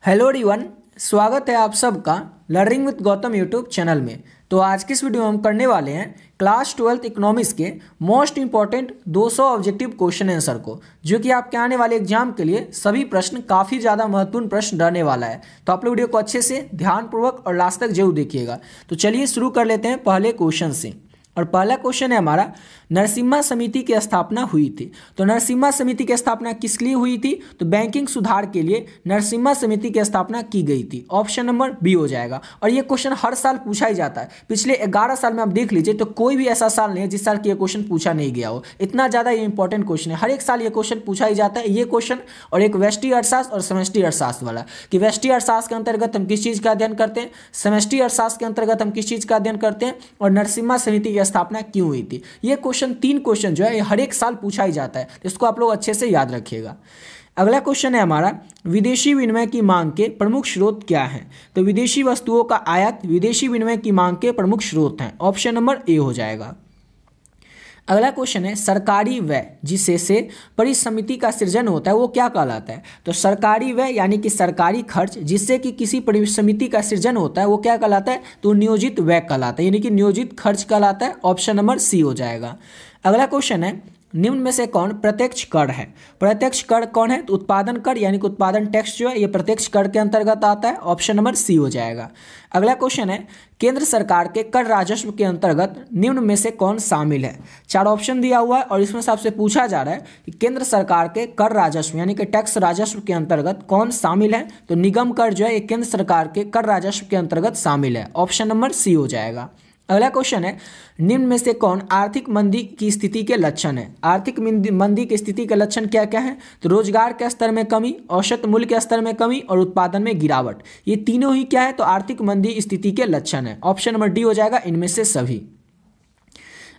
Hello everyone, स्वागत है आप सबका learning with Gautam YouTube channel में। तो आज की इस वीडियो में हम करने वाले हैं क्लास 12th इकोनॉमिक्स के most important 200 objective question answer को, जो कि आपके आने वाले एग्जाम के लिए सभी प्रश्न काफ़ी ज़्यादा महत्वपूर्ण प्रश्न रहने वाला है। तो आप लोग वीडियो को अच्छे से ध्यानपूर्वक और लास्ट तक जरूर देखिएगा। तो चलिए शुरू कर लेते हैं पहले क्वेश्चन से। और पहला क्वेश्चन है हमारा, नरसिम्हा समिति की स्थापना हुई थी। तो नरसिम्हा समिति की स्थापना किस लिए हुई थी? तो बैंकिंग सुधार के लिए नरसिम्हा समिति की स्थापना की गई थी। ऑप्शन नंबर बी हो जाएगा। और ये क्वेश्चन हर साल पूछा ही जाता है। पिछले 11 साल में आप देख लीजिए तो कोई भी ऐसा साल नहीं है जिस साल की ये क्वेश्चन पूछा नहीं गया हो। इतना ज़्यादा ये इंपॉर्टेंट क्वेश्चन है, हर एक साल ये क्वेश्चन पूछा ही जाता है। ये क्वेश्चन और एक व्यष्टि अर्थशास्त्र और समष्टि अर्थशास्त्र वाला, कि व्यष्टि अर्थशास्त्र के अंतर्गत हम किस चीज़ का अध्ययन करते हैं, समष्टि अर्थशास्त्र के अंतर्गत हम किस चीज़ का अध्ययन करते हैं, और नरसिम्हा समिति की स्थापना क्यों हुई थी। ये क्वेश्चन 3 क्वेश्चन जो है ये हर एक साल पूछा ही जाता है, तो इसको आप लोग अच्छे से याद रखिएगा। अगला क्वेश्चन है हमारा, विदेशी विनिमय की मांग के प्रमुख स्रोत क्या हैं? तो विदेशी वस्तुओं का आयात विदेशी विनिमय की मांग के प्रमुख स्रोत हैं। ऑप्शन नंबर ए हो जाएगा। अगला क्वेश्चन है, सरकारी व्यय जिसे से परिसमिति का सृजन होता है वो क्या कहलाता है? तो सरकारी व्यय यानी कि सरकारी खर्च जिससे कि किसी परिसमिति का सृजन होता है वो क्या कहलाता है? तो नियोजित व्यय कहलाता है, यानी कि नियोजित खर्च कहलाता है। ऑप्शन नंबर सी हो जाएगा। अगला क्वेश्चन है, निम्न में से कौन प्रत्यक्ष कर है? प्रत्यक्ष कर कौन है? तो उत्पादन कर यानी कि उत्पादन टैक्स जो है ये प्रत्यक्ष कर के अंतर्गत आता है। ऑप्शन नंबर सी हो जाएगा। अगला क्वेश्चन है, केंद्र सरकार के कर राजस्व के अंतर्गत निम्न में से कौन शामिल है? 4 ऑप्शन दिया हुआ है और इसमें से आपसे पूछा जा रहा है कि केंद्र सरकार के कर राजस्व यानी कि टैक्स राजस्व के अंतर्गत कौन शामिल है? तो निगम कर जो है ये केंद्र सरकार के कर राजस्व के अंतर्गत शामिल है। ऑप्शन नंबर सी हो जाएगा। अगला क्वेश्चन है, निम्न में से कौन आर्थिक मंदी की स्थिति के लक्षण है? आर्थिक मंदी की स्थिति के लक्षण क्या क्या है? तो रोजगार के स्तर में कमी, औसत मूल्य के स्तर में कमी और उत्पादन में गिरावट। ये तीनों ही क्या है? तो आर्थिक मंदी स्थिति के लक्षण है। ऑप्शन नंबर डी हो जाएगा इनमें से सभी।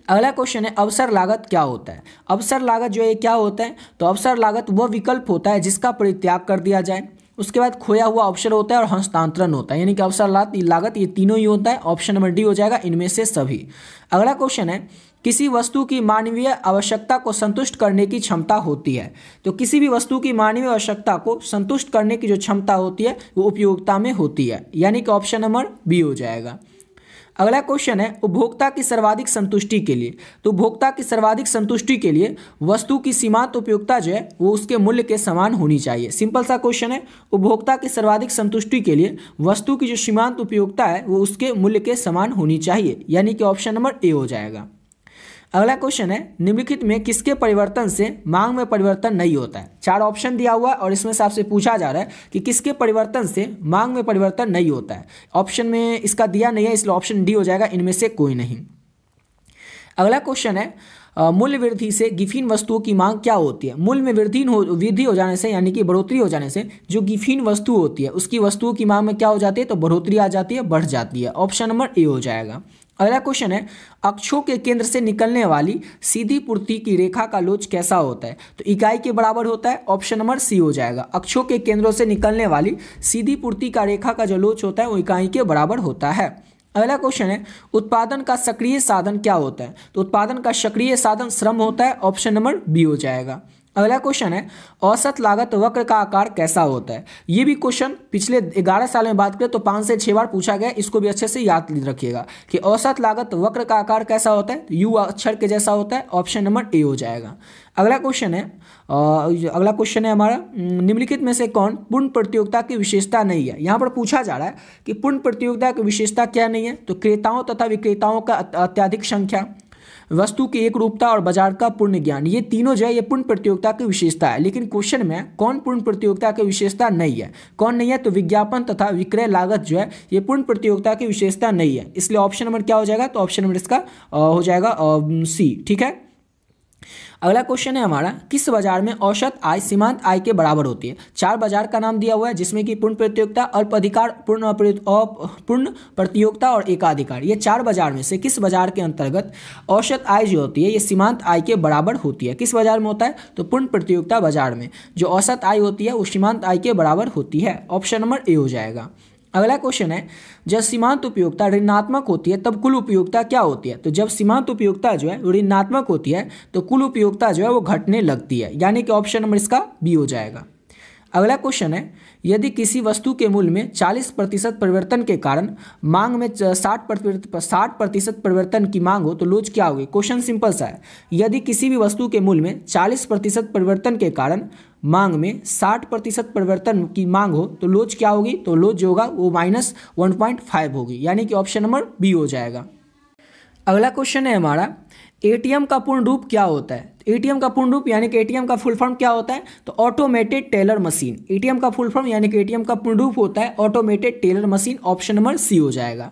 अगला क्वेश्चन है, अवसर लागत क्या होता है? अवसर लागत जो है क्या होता है? तो अवसर लागत वह विकल्प होता है जिसका परित्याग कर दिया जाए। उसके बाद खोया हुआ अवसर होता है और हस्तांतरण होता है, यानी कि अवसर लागत ये तीनों ही होता है। ऑप्शन नंबर डी हो जाएगा इनमें से सभी। अगला क्वेश्चन है, किसी वस्तु की मानवीय आवश्यकता को संतुष्ट करने की क्षमता होती है। तो किसी भी वस्तु की मानवीय आवश्यकता को संतुष्ट करने की जो क्षमता होती है वो उपयोगिता में होती है, यानी कि ऑप्शन नंबर बी हो जाएगा। अगला क्वेश्चन है, उपभोक्ता की सर्वाधिक संतुष्टि के लिए। तो उपभोक्ता की सर्वाधिक संतुष्टि के लिए वस्तु की सीमांत उपयोगिता जो है वो उसके मूल्य के समान होनी चाहिए। सिंपल सा क्वेश्चन है, उपभोक्ता की सर्वाधिक संतुष्टि के लिए वस्तु की जो सीमांत उपयोगिता है वो उसके मूल्य के समान होनी चाहिए, यानी कि ऑप्शन नंबर ए हो जाएगा। अगला क्वेश्चन है, निम्नलिखित में किसके परिवर्तन से मांग में परिवर्तन नहीं होता है? 4 ऑप्शन दिया हुआ है और इसमें से आपसे पूछा जा रहा है कि किसके परिवर्तन से मांग में परिवर्तन नहीं होता है। ऑप्शन में इसका दिया नहीं है, इसलिए ऑप्शन डी हो जाएगा इनमें से कोई नहीं। अगला क्वेश्चन है, मूल्य वृद्धि से गिफिन वस्तुओं की मांग क्या होती है? मूल्य में वृद्धि हो जाने से यानी कि बढ़ोतरी हो जाने से जो गिफिन वस्तु होती है उसकी वस्तुओं की मांग में क्या हो जाती है? तो बढ़ोतरी आ जाती है, बढ़ जाती है। ऑप्शन नंबर ए हो जाएगा। अगला क्वेश्चन है, अक्षों के केंद्र से निकलने वाली सीधी पूर्ति की रेखा का लोच कैसा होता है? तो इकाई के बराबर होता है। ऑप्शन नंबर सी हो जाएगा। अक्षों के केंद्रों से निकलने वाली सीधी पूर्ति का रेखा का जो लोच होता है वो इकाई के बराबर होता है। अगला क्वेश्चन है, उत्पादन का सक्रिय साधन क्या होता है? तो उत्पादन का सक्रिय साधन श्रम होता है। ऑप्शन नंबर बी हो जाएगा। अगला क्वेश्चन है, औसत लागत वक्र का आकार कैसा होता है? ये भी क्वेश्चन पिछले 11 साल में बात करें तो 5 से 6 बार पूछा गया। इसको भी अच्छे से याद रखिएगा कि औसत लागत वक्र का आकार कैसा होता है? यू अक्षर के जैसा होता है। ऑप्शन नंबर ए हो जाएगा। अगला क्वेश्चन है हमारा, निम्नलिखित में से कौन पूर्ण प्रतियोगिता की विशेषता नहीं है? यहाँ पर पूछा जा रहा है कि पूर्ण प्रतियोगिता की विशेषता क्या नहीं है? तो क्रेताओं तथा विक्रेताओं का अत्यधिक संख्या, वस्तु की एक रूपता और बाजार का पूर्ण ज्ञान, ये तीनों जो है ये पूर्ण प्रतियोगिता की विशेषता है। लेकिन क्वेश्चन में कौन पूर्ण प्रतियोगिता की विशेषता नहीं है? कौन नहीं है? तो विज्ञापन तथा विक्रय लागत जो है ये पूर्ण प्रतियोगिता की विशेषता नहीं है, इसलिए ऑप्शन नंबर क्या हो जाएगा? तो ऑप्शन नंबर इसका हो जाएगा सी। ठीक है। अगला क्वेश्चन है हमारा, किस बाजार में औसत आय सीमांत आय के बराबर होती है? 4 बाजार का नाम दिया हुआ है जिसमें कि पूर्ण प्रतियोगिता, अल्प अधिकार, पूर्ण प्रतियोगिता और एकाधिकार। ये 4 बाजार में से किस बाजार के अंतर्गत औसत आय जो होती है ये सीमांत आय के बराबर होती है? किस बाजार में होता है? तो पूर्ण प्रतियोगिता बाजार में जो औसत आय होती है वो सीमांत आय के बराबर होती है। ऑप्शन नंबर ए हो जाएगा। अगला क्वेश्चन है, जब सीमांत उपयोगिता ऋणात्मक होती है तब कुल उपयोगिता क्या होती है? तो जब सीमांत उपयोगिता जो है ऋणात्मक होती है तो कुल उपयोगिता जो है वो घटने लगती है, यानी कि ऑप्शन नंबर इसका बी हो जाएगा। अगला क्वेश्चन है, यदि किसी वस्तु के मूल्य में 40% परिवर्तन के कारण मांग में 60% परिवर्तन की मांग हो तो लोच क्या होगी। क्वेश्चन सिंपल सा है, यदि किसी भी वस्तु के मूल्य में 40% परिवर्तन के कारण मांग में 60% परिवर्तन की मांग हो तो लोच क्या होगी, तो लोच जो होगा वो -1.5 होगी, यानी कि ऑप्शन नंबर बी हो जाएगा। अगला क्वेश्चन है हमारा, एटीएम का पूर्ण रूप क्या होता है। एटीएम का पूर्ण रूप यानी कि एटीएम का फुल फॉर्म क्या होता है, तो ऑटोमेटेड टेलर मशीन। एटीएम का फुल फॉर्म यानी कि एटीएम का पूर्ण रूप होता है automated teller machine, option number C हो जाएगा।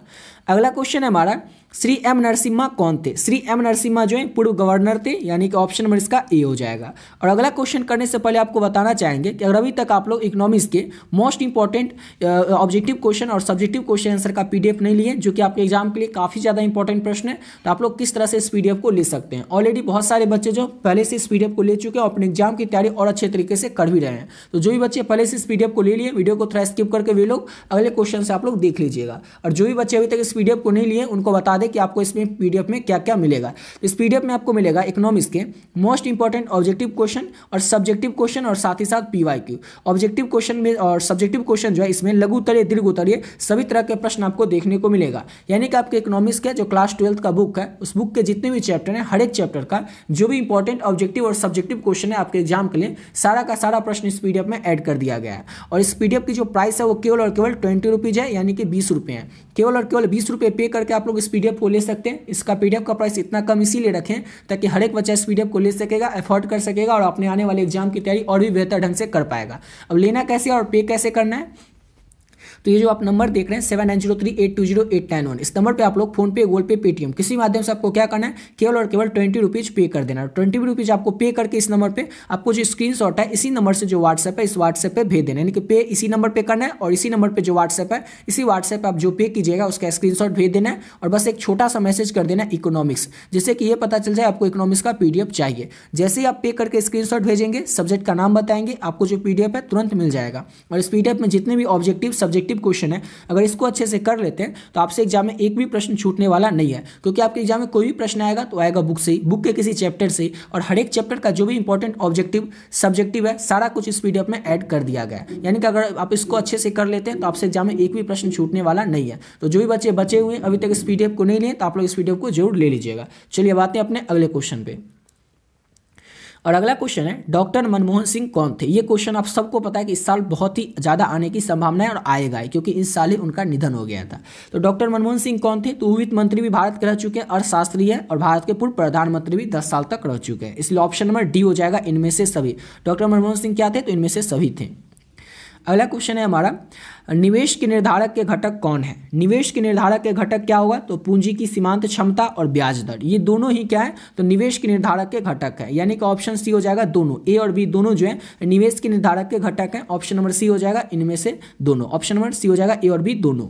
अगला क्वेश्चन है हमारा, श्री एम नरसिम्हा कौन थे। श्री एम नरसिम्हा जो है पूर्व गवर्नर थे, यानी कि ऑप्शन नंबर इसका ए हो जाएगा। और अगला क्वेश्चन करने से पहले आपको बताना चाहेंगे कि अगर अभी तक आप लोग इकोनॉमिक्स के मोस्ट इंपॉर्टेंट ऑब्जेक्टिव क्वेश्चन और सब्जेक्टिव क्वेश्चन आंसर का पीडीएफ नहीं लिए, जो कि आपके एग्जाम के लिए काफ़ी ज़्यादा इंपॉर्टेंट प्रश्न है, तो आप लोग किस तरह से इस पीडीएफ को ले सकते हैं। ऑलरेडी बहुत सारे बच्चे जो पहले से इस पीडीएफ को ले चुके हैं और अपने एग्जाम की तैयारी और अच्छे तरीके से कर भी रहे हैं। तो जो भी बच्चे पहले से इस पीडीएफ को ले लिए, वीडियो को थोड़ा स्किप करके वे लोग अगले क्वेश्चन से आप लोग देख लीजिएगा। और जो भी बच्चे अभी तक इस पीडीएफ को नहीं लिए, उनको बता दें कि आपको इसमें पीडीएफ में क्या क्या मिलेगा। इस पीडीएफ में आपको मिलेगा इकोनॉमिक्स के मोस्ट इंपॉर्टेंट ऑब्जेक्टिव क्वेश्चन और सब्जेक्टिव क्वेश्चन और साथ ही साथ पीवाईक्यू। ऑब्जेक्टिव क्वेश्चन में और सब्जेक्टिव क्वेश्चन जो है इसमें लघु उत्तरीय, दीर्घ उत्तरीय सभी तरह के प्रश्न आपको देखने को मिलेगा। यानी कि आपके इकोनॉमिक्स के जो क्लास 12 का बुक है, उस बुक के जितने भी चैप्टर हैं, हर एक चैप्टर का जो भी इंपॉर्टेंट ऑब्जेक्टिव और सब्जेक्टिव क्वेश्चन है आपके एग्जाम के लिए, सारा का सारा प्रश्न इस पीडीएफ में ऐड कर दिया गया है। और इस पीडीएफ की जो प्राइस है वो केवल और केवल 20 रुपीज़ है, यानी कि 20 रुपये है। केवल और केवल 20 रुपये पे करके आप लोग इस पीडीएफ को ले सकते हैं। इसका पीडीएफ का प्राइस इतना कम इसीलिए रखें ताकि हर एक बच्चा इस पीडीएफ को ले सकेगा, अफोर्ड कर सकेगा और अपने आने वाले एग्जाम की तैयारी और भी बेहतर ढंग से कर पाएगा। अब लेना कैसे और पे कैसे करना है, तो ये जो आप नंबर देख रहे हैं 7903820891, इस नंबर पे आप लोग फोन पे, गूगल पे, पेटीएम किसी माध्यम से आपको क्या करना है, केवल और केवल 20 रुपीज़ पे कर देना है। 20 रुपीज़ आपको पे करके इस नंबर पे आपको जो स्क्रीनशॉट है इसी नंबर से जो व्हाट्सएप है, इस व्हाट्सएप पे भेज देना है। यानी कि पे इसी नंबर पे करना है और इसी नंबर पे जो व्हाट्सएप है, इसी व्हाट्सएप पे आप जो पे कीजिएगा उसका स्क्रीनशॉट भेज देना है और बस एक छोटा सा मैसेज कर देना है इकोनॉमिक्स, जिससे कि ये पता चल जाए आपको इकोनॉमिक्स का पीडीएफ चाहिए। जैसे ही आप पे करके स्क्रीनशॉट भेजेंगे, सब्जेक्ट का नाम बताएंगे, आपको जो पीडीएफ है तुरंत मिल जाएगा। और इस पीडीएफ में जितने भी ऑब्जेक्टिव सब्जेक्टिव क्वेश्चन है, अगर इसको अच्छे से कर लेते हैं तो आपसे एग्जाम में एक भी प्रश्न छूटने वाला नहीं है, क्योंकि आपके एग्जाम में कोई भी प्रश्न आएगा तो आएगा बुक से ही, बुक के किसी चैप्टर से, और हर एक चैप्टर का जो भी इंपॉर्टेंट ऑब्जेक्टिव सब्जेक्टिव है सारा कुछ इस पीडीएफ में ऐड कर दिया गया है। यानी कि अगर आप इसको अच्छे से कर लेते हैं तो आपसे एग्जाम में एक भी प्रश्न छूटने वाला नहीं है। तो जो भी बच्चे बचे हुए हैं अभी तक इस पीडीएफ को नहीं लिए, तो आप लोग इस पीडीएफ को जरूर ले लीजिएगा। चलिए अब आते हैं अपने अगले क्वेश्चन पे। और अगला क्वेश्चन है, डॉक्टर मनमोहन सिंह कौन थे। ये क्वेश्चन आप सबको पता है कि इस साल बहुत ही ज़्यादा आने की संभावना है और आएगा ही, क्योंकि इस साल ही उनका निधन हो गया था। तो डॉक्टर मनमोहन सिंह कौन थे, तो वित्त मंत्री भी भारत के रह चुके हैं, अर्थशास्त्री है और भारत के पूर्व प्रधानमंत्री भी 10 साल तक रह चुके हैं। इसलिए ऑप्शन नंबर डी हो जाएगा, इनमें से सभी। डॉक्टर मनमोहन सिंह क्या थे, तो इनमें से सभी थे। अगला क्वेश्चन है हमारा, निवेश के निर्धारक के घटक कौन है। निवेश के निर्धारक के घटक क्या होगा, तो पूंजी की सीमांत क्षमता और ब्याज दर, ये दोनों ही क्या है, तो निवेश के निर्धारक के घटक है। यानी कि ऑप्शन सी हो जाएगा, दोनों ए और बी दोनों जो है निवेश के निर्धारक के घटक है। ऑप्शन नंबर सी हो जाएगा, इनमें से दोनों। ऑप्शन नंबर सी हो जाएगा, ए और बी दोनों।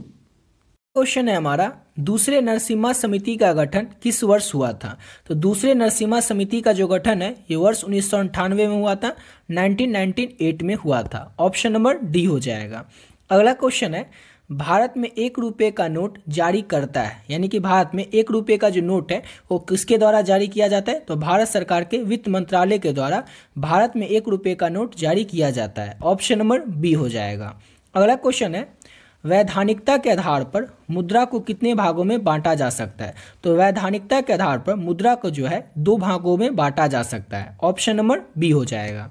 क्वेश्चन है हमारा, दूसरे नरसिम्हा समिति का गठन किस वर्ष हुआ था। तो दूसरे नरसिम्हा समिति का जो गठन है ये वर्ष 1998 में हुआ था, 1998 में हुआ था। ऑप्शन नंबर डी हो जाएगा। अगला क्वेश्चन है, भारत में 1 रुपये का नोट जारी करता है, यानी कि भारत में 1 रुपये का जो नोट है वो किसके द्वारा जारी किया जाता है, तो भारत सरकार के वित्त मंत्रालय के द्वारा भारत में 1 रुपये का नोट जारी किया जाता है। ऑप्शन नंबर बी हो जाएगा। अगला क्वेश्चन है, वैधानिकता के आधार पर मुद्रा को कितने भागों में बांटा जा सकता है। तो वैधानिकता के आधार पर मुद्रा को जो है 2 भागों में बांटा जा सकता है। ऑप्शन नंबर बी हो जाएगा।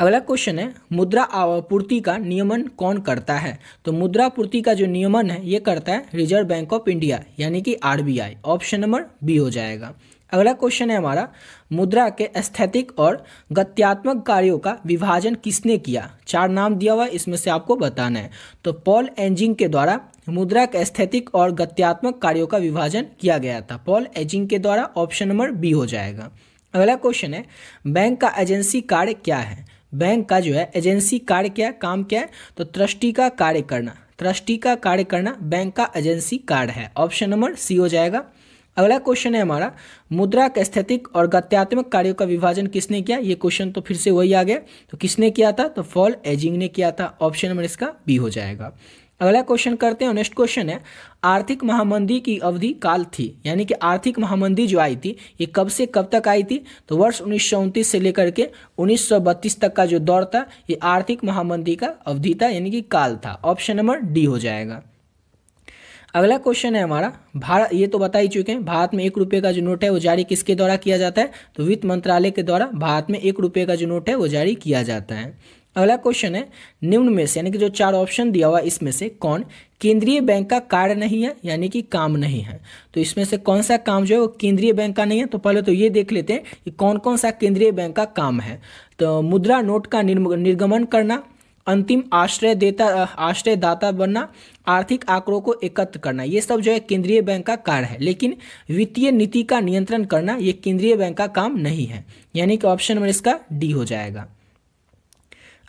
अगला क्वेश्चन है, मुद्रा आपूर्ति का नियमन कौन करता है। तो मुद्रा आपूर्ति का जो नियमन है ये करता है रिजर्व बैंक ऑफ इंडिया, यानी कि आरबीआई। ऑप्शन नंबर बी हो जाएगा। अगला क्वेश्चन है हमारा, मुद्रा के स्थैतिक और गत्यात्मक कार्यों का विभाजन किसने किया। 4 नाम दिया हुआ है, इसमें से आपको बताना है। तो पॉल एजिंग के द्वारा मुद्रा के स्थैतिक और गत्यात्मक कार्यों का विभाजन किया गया था, पॉल एजिंग के द्वारा। ऑप्शन नंबर बी हो जाएगा। अगला क्वेश्चन है, बैंक का एजेंसी कार्य क्या है। बैंक का जो है एजेंसी कार्य क्या, काम क्या है, तो ट्रस्टी का कार्य करना। ट्रस्टी का कार्य करना बैंक का एजेंसी कार्य है। ऑप्शन नंबर सी हो जाएगा। अगला क्वेश्चन है हमारा, मुद्रा के स्थैतिक और गत्यात्मक कार्यों का विभाजन किसने किया। ये क्वेश्चन तो फिर से वही आ गया, तो किसने किया था, तो पॉल एजिंग ने किया था। ऑप्शन नंबर इसका बी हो जाएगा। अगला क्वेश्चन करते हैं। नेक्स्ट क्वेश्चन है, आर्थिक महामंदी की अवधि काल थी, यानी कि आर्थिक महामंदी जो आई थी ये कब से कब तक आई थी? तो वर्ष 1929 से लेकर के 1932 तक का जो दौर था ये आर्थिक महामंदी का अवधि था, यानी कि काल था। ऑप्शन नंबर डी हो जाएगा। अगला क्वेश्चन है हमारा, भारत, ये तो बता ही चुके हैं, भारत में 1 रुपये का जो नोट है वो जारी किसके द्वारा किया जाता है? तो वित्त मंत्रालय के द्वारा भारत में 1 रुपये का जो नोट है वो जारी किया जाता है। अगला क्वेश्चन है, निम्न में से, यानी कि जो 4 ऑप्शन दिया हुआ इसमें से कौन केंद्रीय बैंक का कार्य नहीं है, यानी कि काम नहीं है? तो इसमें से कौन सा काम जो है वो केंद्रीय बैंक का नहीं है? तो पहले तो ये देख लेते हैं कि कौन कौन सा केंद्रीय बैंक का काम है। तो मुद्रा नोट का निर्गमन करना, अंतिम आश्रयदाता बनना, आर्थिक आंकड़ों को एकत्र करना, ये सब जो है केंद्रीय बैंक का कार्य है। लेकिन वित्तीय नीति का नियंत्रण करना ये केंद्रीय बैंक का काम नहीं है, यानी कि ऑप्शन नंबर इसका डी हो जाएगा।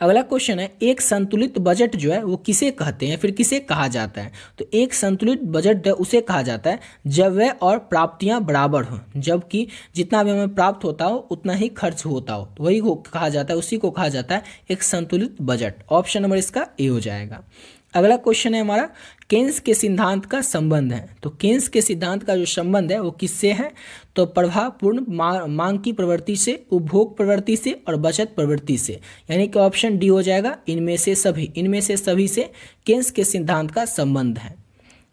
अगला क्वेश्चन है, एक संतुलित बजट जो है वो किसे कहते हैं, फिर किसे कहा जाता है? तो एक संतुलित बजट उसे कहा जाता है जब व्यय और प्राप्तियां बराबर हों, जबकि जितना भी हमें प्राप्त होता हो उतना ही खर्च होता हो, तो वही को कहा जाता है, उसी को कहा जाता है एक संतुलित बजट। ऑप्शन नंबर इसका ए हो जाएगा। अगला क्वेश्चन है हमारा, केन्स के सिद्धांत का संबंध है। तो केन्स के सिद्धांत का जो संबंध है वो किससे है? तो प्रभावपूर्ण मांग की प्रवृत्ति से, उपभोग प्रवृत्ति से और बचत प्रवृत्ति से, यानी कि ऑप्शन डी हो जाएगा। इनमें से सभी से केन्स के सिद्धांत का संबंध है।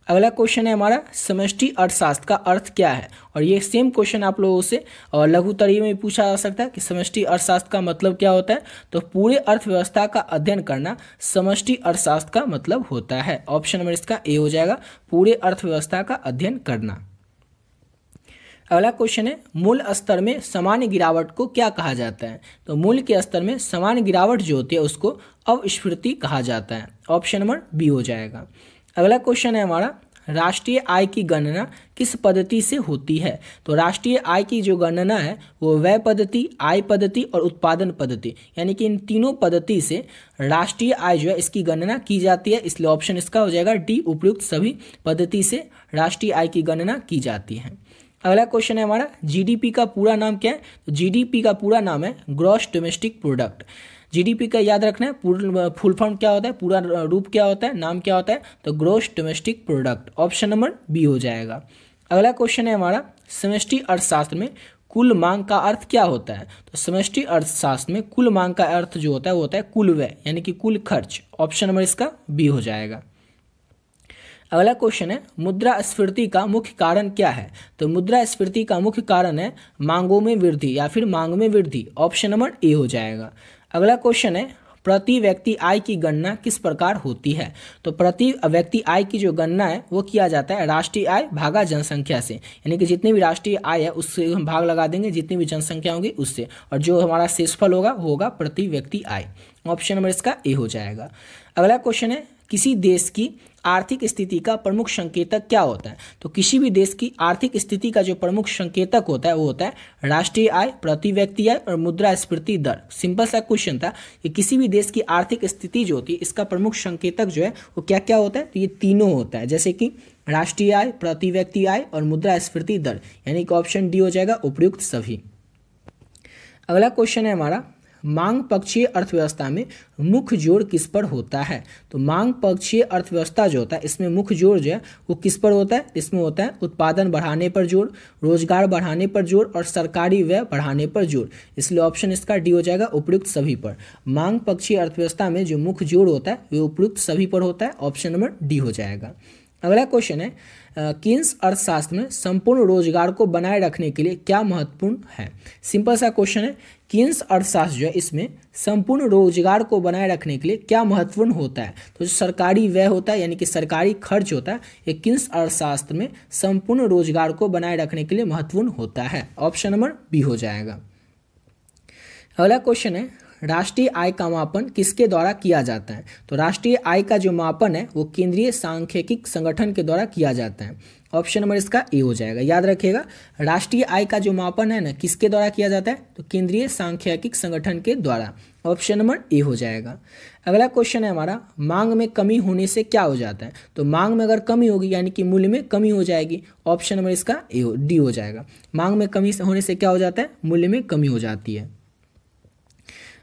अगला क्वेश्चन है हमारा, समष्टि अर्थशास्त्र का अर्थ क्या है? और ये सेम क्वेश्चन आप लोगों से और लघुत्तरीय में पूछा जा सकता है कि समष्टि अर्थशास्त्र का मतलब क्या होता है? तो पूरे अर्थव्यवस्था का अध्ययन करना समष्टि अर्थशास्त्र का मतलब होता है। ऑप्शन नंबर इसका ए हो जाएगा, पूरे अर्थव्यवस्था का अध्ययन करना। अगला क्वेश्चन है, मूल स्तर में सामान्य गिरावट को क्या कहा जाता है? तो मूल्य के स्तर में सामान्य गिरावट जो होती है उसको अपस्फीति कहा जाता है। ऑप्शन नंबर बी हो जाएगा। अगला क्वेश्चन है हमारा, राष्ट्रीय आय की गणना किस पद्धति से होती है? तो राष्ट्रीय आय की जो गणना है वो व्यय पद्धति, आय पद्धति और उत्पादन पद्धति, यानी कि इन तीनों पद्धति से राष्ट्रीय आय जो है इसकी गणना की जाती है, इसलिए ऑप्शन इसका हो जाएगा डी, उपयुक्त सभी पद्धति से राष्ट्रीय आय की गणना की जाती है। अगला क्वेश्चन है हमारा, जीडीपी का पूरा नाम क्या है? तो जीडीपी का पूरा नाम है ग्रॉस डोमेस्टिक प्रोडक्ट। जीडीपी का याद रखना है, फुल फॉर्म क्या होता है, पूरा रूप क्या होता है, नाम क्या होता है? तो gross domestic product. Option number B हो जाएगा। अगला क्वेश्चन है हमारा, समष्टि अर्थशास्त्र में कुल मांग का अर्थ क्या होता है? तो समष्टि अर्थशास्त्र में कुल मांग का अर्थ जो होता है वो होता है कुल व्यय, यानी कि कुल खर्च। ऑप्शन नंबर इसका बी हो जाएगा। अगला क्वेश्चन है, मुद्रास्फीति का मुख्य कारण क्या है? तो मुद्रास्फीति का मुख्य कारण है मांगों में वृद्धि या फिर मांग में वृद्धि। ऑप्शन नंबर ए हो जाएगा। अगला क्वेश्चन है, प्रति व्यक्ति आय की गणना किस प्रकार होती है? तो प्रति व्यक्ति आय की जो गणना है वो किया जाता है राष्ट्रीय आय भागा जनसंख्या से, यानी कि जितनी भी राष्ट्रीय आय है उससे हम भाग लगा देंगे जितनी भी जनसंख्या होगी उससे, और जो हमारा शेषफल होगा वो होगा प्रति व्यक्ति आय। ऑप्शन नंबर इसका ए हो जाएगा। अगला क्वेश्चन है, किसी देश की आर्थिक स्थिति का प्रमुख संकेतक क्या होता है? तो किसी भी देश की आर्थिक स्थिति का जो प्रमुख संकेतक होता है वो होता है राष्ट्रीय आय, प्रति व्यक्ति आय और मुद्रास्फीति दर। सिंपल सा क्वेश्चन था कि किसी भी देश की आर्थिक स्थिति जो होती है इसका प्रमुख संकेतक जो है वो क्या क्या होता है? तो ये तीनों होता है, जैसे कि राष्ट्रीय आय, प्रति व्यक्ति आय और मुद्रास्फीति दर, यानी कि ऑप्शन डी हो जाएगा, उपयुक्त सभी। अगला क्वेश्चन है हमारा, मांग पक्षीय अर्थव्यवस्था में मुख्य जोर किस पर होता है? तो मांग पक्षीय अर्थव्यवस्था जो होता है इसमें मुख्य जोर जो है वो किस पर होता है? इसमें होता है उत्पादन बढ़ाने पर जोर, रोजगार बढ़ाने पर जोर और सरकारी व्यय बढ़ाने पर जोर, इसलिए ऑप्शन इसका डी हो जाएगा, उपयुक्त सभी पर। मांग पक्षीय अर्थव्यवस्था में जो मुख्य जोर होता है वो उपयुक्त सभी पर होता है। ऑप्शन नंबर डी हो जाएगा। अगला क्वेश्चन है, केन्स अर्थशास्त्र में संपूर्ण रोजगार को बनाए रखने के लिए क्या महत्वपूर्ण है? सिंपल सा क्वेश्चन है, केन्स अर्थशास्त्र जो है इसमें संपूर्ण रोजगार को बनाए रखने के लिए क्या महत्वपूर्ण होता है? तो जो सरकारी व्यय होता है यानी कि सरकारी खर्च होता है ये केन्स अर्थशास्त्र में संपूर्ण रोजगार को बनाए रखने के लिए महत्वपूर्ण होता है। ऑप्शन नंबर बी हो जाएगा। अगला क्वेश्चन है, राष्ट्रीय आय का मापन किसके द्वारा किया जाता है? तो राष्ट्रीय आय का जो मापन है वो केंद्रीय सांख्यिकी संगठन के द्वारा किया जाता है। ऑप्शन नंबर इसका ए हो जाएगा। याद रखिएगा, राष्ट्रीय आय का जो मापन है ना किसके द्वारा किया जाता है? तो केंद्रीय सांख्यिकी संगठन के द्वारा। ऑप्शन नंबर ए हो जाएगा। अगला क्वेश्चन है हमारा, मांग में कमी होने से क्या हो जाता है? तो मांग में अगर कमी होगी यानी कि मूल्य में कमी हो जाएगी। ऑप्शन नंबर इसका डी हो जाएगा। मांग में कमी होने से क्या हो जाता है? मूल्य में कमी हो जाती है।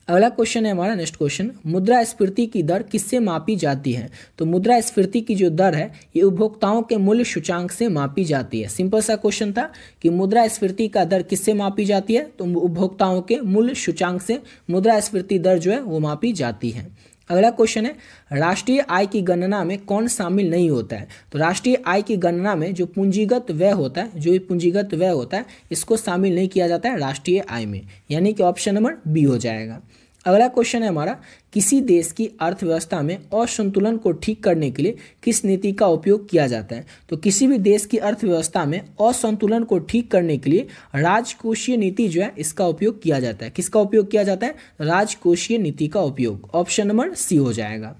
अगला क्वेश्चन है हमारा नेक्स्ट क्वेश्चन, मुद्रास्फीति की दर किससे मापी जाती है? तो मुद्रास्फीति की जो दर है ये उपभोक्ताओं के मूल्य सूचांक से मापी जाती है। सिंपल सा क्वेश्चन था कि मुद्रास्फीति का दर किससे मापी जाती है? तो उपभोक्ताओं के मूल्य सूचांक से मुद्रास्फीति दर जो है वो मापी जाती है। अगला क्वेश्चन है, राष्ट्रीय आय की गणना में कौन शामिल नहीं होता है? तो राष्ट्रीय आय की गणना में जो पूंजीगत व्यय होता है, जो पूंजीगत व्यय होता है इसको शामिल नहीं किया जाता है राष्ट्रीय आय में, यानी कि ऑप्शन नंबर बी हो जाएगा। अगला क्वेश्चन है हमारा, किसी देश की अर्थव्यवस्था में असंतुलन को ठीक करने के लिए किस नीति का उपयोग किया जाता है? तो किसी भी देश की अर्थव्यवस्था में असंतुलन को ठीक करने के लिए राजकोषीय नीति जो है इसका उपयोग किया जाता है। किसका उपयोग किया जाता है? राजकोषीय नीति का उपयोग। ऑप्शन नंबर सी हो जाएगा।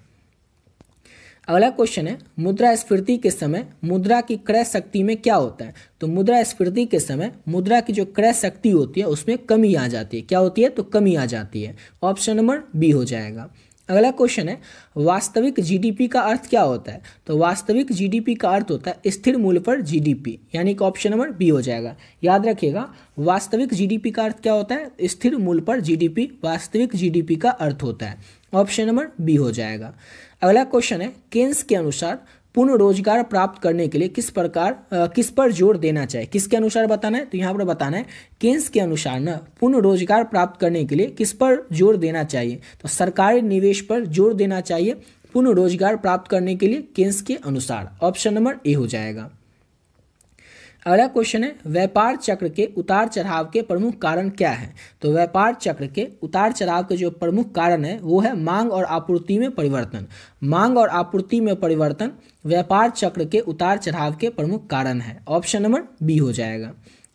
अगला क्वेश्चन है, मुद्रास्फीति के समय मुद्रा की क्रय शक्ति में क्या होता है? तो मुद्रास्फीति के समय मुद्रा की जो क्रय शक्ति होती है उसमें कमी आ जाती है। क्या होती है? तो कमी आ जाती है। ऑप्शन नंबर बी हो जाएगा। अगला क्वेश्चन है, वास्तविक जीडीपी का अर्थ क्या होता है? तो वास्तविक जीडीपी का अर्थ होता है स्थिर मूल्य पर जीडीपी, यानी कि ऑप्शन नंबर बी हो जाएगा। याद रखिएगा, वास्तविक जीडीपी का अर्थ क्या होता है? स्थिर मूल्य पर जीडीपी वास्तविक जीडीपी का अर्थ होता है। ऑप्शन नंबर बी हो जाएगा। अगला क्वेश्चन है, केन्स के अनुसार पूर्ण रोजगार प्राप्त करने के लिए किस पर जोर देना चाहिए? किसके अनुसार बताना है? तो यहाँ पर बताना है केन्स के अनुसार ना पूर्ण रोजगार प्राप्त करने के लिए किस पर जोर देना चाहिए? तो सरकारी निवेश पर जोर देना चाहिए पूर्ण रोजगार प्राप्त करने के लिए केन्स के अनुसार। ऑप्शन नंबर ए हो जाएगा। अगला क्वेश्चन है, व्यापार चक्र के उतार चढ़ाव के प्रमुख कारण क्या है? तो व्यापार चक्र के उतार चढ़ाव के जो प्रमुख कारण है वो है मांग और आपूर्ति में परिवर्तन। मांग और आपूर्ति में परिवर्तन व्यापार चक्र के उतार चढ़ाव के प्रमुख कारण है। ऑप्शन नंबर बी हो जाएगा।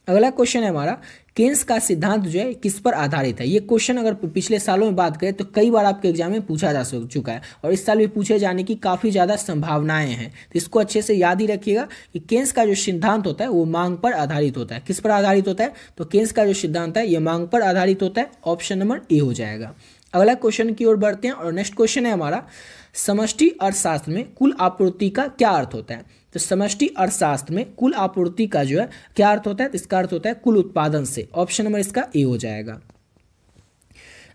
अगला क्वेश्चन है हमारा, केन्स का सिद्धांत जो है किस पर आधारित है? ये क्वेश्चन अगर पिछले सालों में बात करें तो कई बार आपके एग्जाम में पूछा जा चुका है और इस साल भी पूछे जाने की काफ़ी ज़्यादा संभावनाएं हैं। तो इसको अच्छे से याद ही रखिएगा कि केन्स का जो सिद्धांत होता है वो मांग पर आधारित होता है। किस पर आधारित होता है? तो केन्स का जो सिद्धांत है ये मांग पर आधारित होता है। ऑप्शन नंबर ए हो जाएगा। अगला क्वेश्चन की ओर बढ़ते हैं और नेक्स्ट क्वेश्चन है हमारा, समष्टि अर्थशास्त्र में कुल आपूर्ति का क्या अर्थ होता है? तो समष्टि अर्थशास्त्र में कुल आपूर्ति का जो है क्या अर्थ होता है? तो इसका अर्थ होता है कुल उत्पादन से। ऑप्शन नंबर इसका ए हो जाएगा।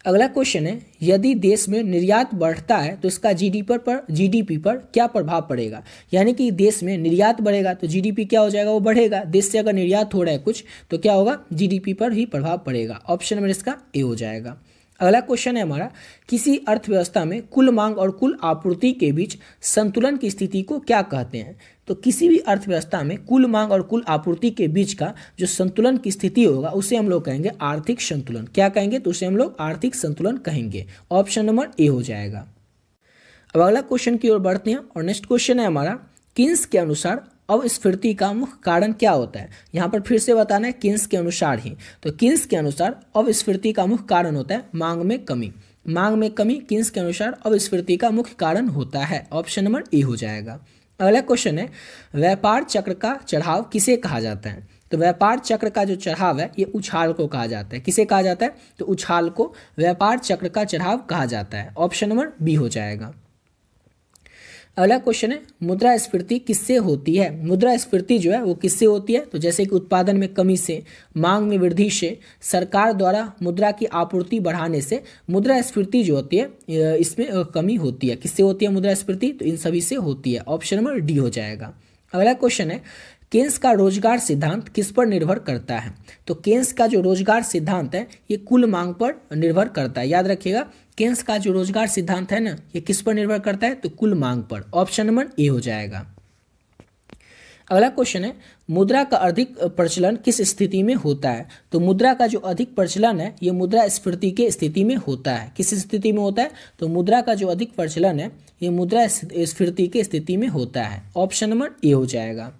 अगला क्वेश्चन है, यदि देश में निर्यात बढ़ता है तो इसका जीडीपी पर क्या प्रभाव पड़ेगा? यानी कि देश में निर्यात बढ़ेगा तो जीडीपी क्या हो जाएगा? वो बढ़ेगा। देश से अगर निर्यात हो रहा है कुछ तो क्या होगा? जीडीपी पर ही प्रभाव पड़ेगा। ऑप्शन नंबर इसका ए हो जाएगा। अगला क्वेश्चन है हमारा, किसी अर्थव्यवस्था में कुल मांग और कुल आपूर्ति के बीच संतुलन की स्थिति को क्या कहते हैं? तो किसी भी अर्थव्यवस्था में कुल मांग और कुल आपूर्ति के बीच का जो संतुलन की स्थिति होगा उसे हम लोग कहेंगे आर्थिक संतुलन। क्या कहेंगे? तो उसे हम लोग आर्थिक संतुलन कहेंगे। ऑप्शन नंबर ए हो जाएगा। अब अगला क्वेश्चन की ओर बढ़ते हैं और नेक्स्ट क्वेश्चन है हमारा, केन्स के अनुसार अपस्फीति का मुख्य कारण क्या होता है? यहाँ पर फिर से बताना है केन्स के अनुसार ही। तो केन्स के अनुसार अपस्फीति का मुख्य कारण होता है मांग में कमी। मांग में कमी केन्स के अनुसार अपस्फीति का मुख्य कारण होता है। ऑप्शन नंबर ए हो जाएगा। अगला क्वेश्चन है, व्यापार चक्र का चढ़ाव किसे कहा जाता है? तो व्यापार चक्र का जो चढ़ाव है ये उछाल को कहा जाता है। किसे कहा जाता है? तो उछाल को व्यापार चक्र का चढ़ाव कहा जाता है। ऑप्शन नंबर बी हो जाएगा। अगला क्वेश्चन है, मुद्रास्फीति किससे होती है? मुद्रास्फीति जो है वो किससे होती है? तो जैसे कि उत्पादन में कमी से, मांग में वृद्धि से, सरकार द्वारा मुद्रा की आपूर्ति बढ़ाने से मुद्रास्फीति जो होती है इसमें कमी होती है। किससे होती है मुद्रास्फीति? तो इन सभी से होती है। ऑप्शन नंबर डी हो जाएगा। अगला क्वेश्चन है, केन्स का रोजगार सिद्धांत किस पर निर्भर करता है? तो केन्स का जो रोजगार सिद्धांत है ये कुल मांग पर निर्भर करता है। याद रखिएगा, केन्स का जो रोजगार सिद्धांत है ना ये किस पर निर्भर करता है? तो कुल मांग पर। ऑप्शन नंबर ए हो जाएगा। अगला क्वेश्चन है, मुद्रा का अधिक प्रचलन किस स्थिति में होता है? तो मुद्रा का जो अधिक प्रचलन है ये मुद्रास्फीति के स्थिति में होता है। किस स्थिति में होता है? तो मुद्रा का जो अधिक प्रचलन है ये मुद्रास्फीति के स्थिति में होता है। ऑप्शन नंबर ए हो जाएगा।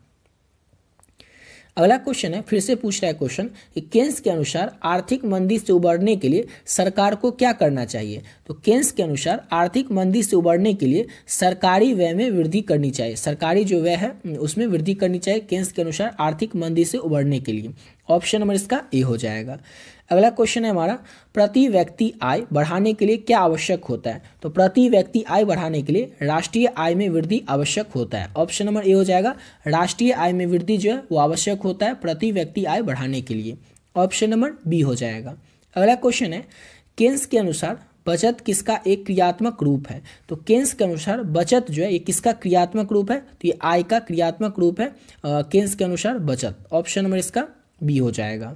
अगला क्वेश्चन है, फिर से पूछ रहा है क्वेश्चन कि केन्स के अनुसार आर्थिक मंदी से उबरने के लिए सरकार को क्या करना चाहिए? तो केन्स के अनुसार आर्थिक मंदी से उबरने के लिए सरकारी व्यय में वृद्धि करनी चाहिए। सरकारी जो व्यय है उसमें वृद्धि करनी चाहिए केन्स के अनुसार आर्थिक मंदी से उबरने के लिए। ऑप्शन नंबर इसका ए हो जाएगा। अगला क्वेश्चन है हमारा, प्रति व्यक्ति आय बढ़ाने के लिए क्या आवश्यक होता है? तो प्रति व्यक्ति आय बढ़ाने के लिए राष्ट्रीय आय में वृद्धि आवश्यक होता है। ऑप्शन नंबर ए हो जाएगा। राष्ट्रीय आय में वृद्धि जो है वो आवश्यक होता है प्रति व्यक्ति आय बढ़ाने के लिए। ऑप्शन नंबर बी हो जाएगा। अगला क्वेश्चन है, केन्स के अनुसार बचत किसका एक क्रियात्मक रूप है? तो केन्स के अनुसार बचत जो है ये किसका क्रियात्मक रूप है? तो ये आय का क्रियात्मक रूप है केन्स के अनुसार बचत। ऑप्शन नंबर इसका बी हो जाएगा।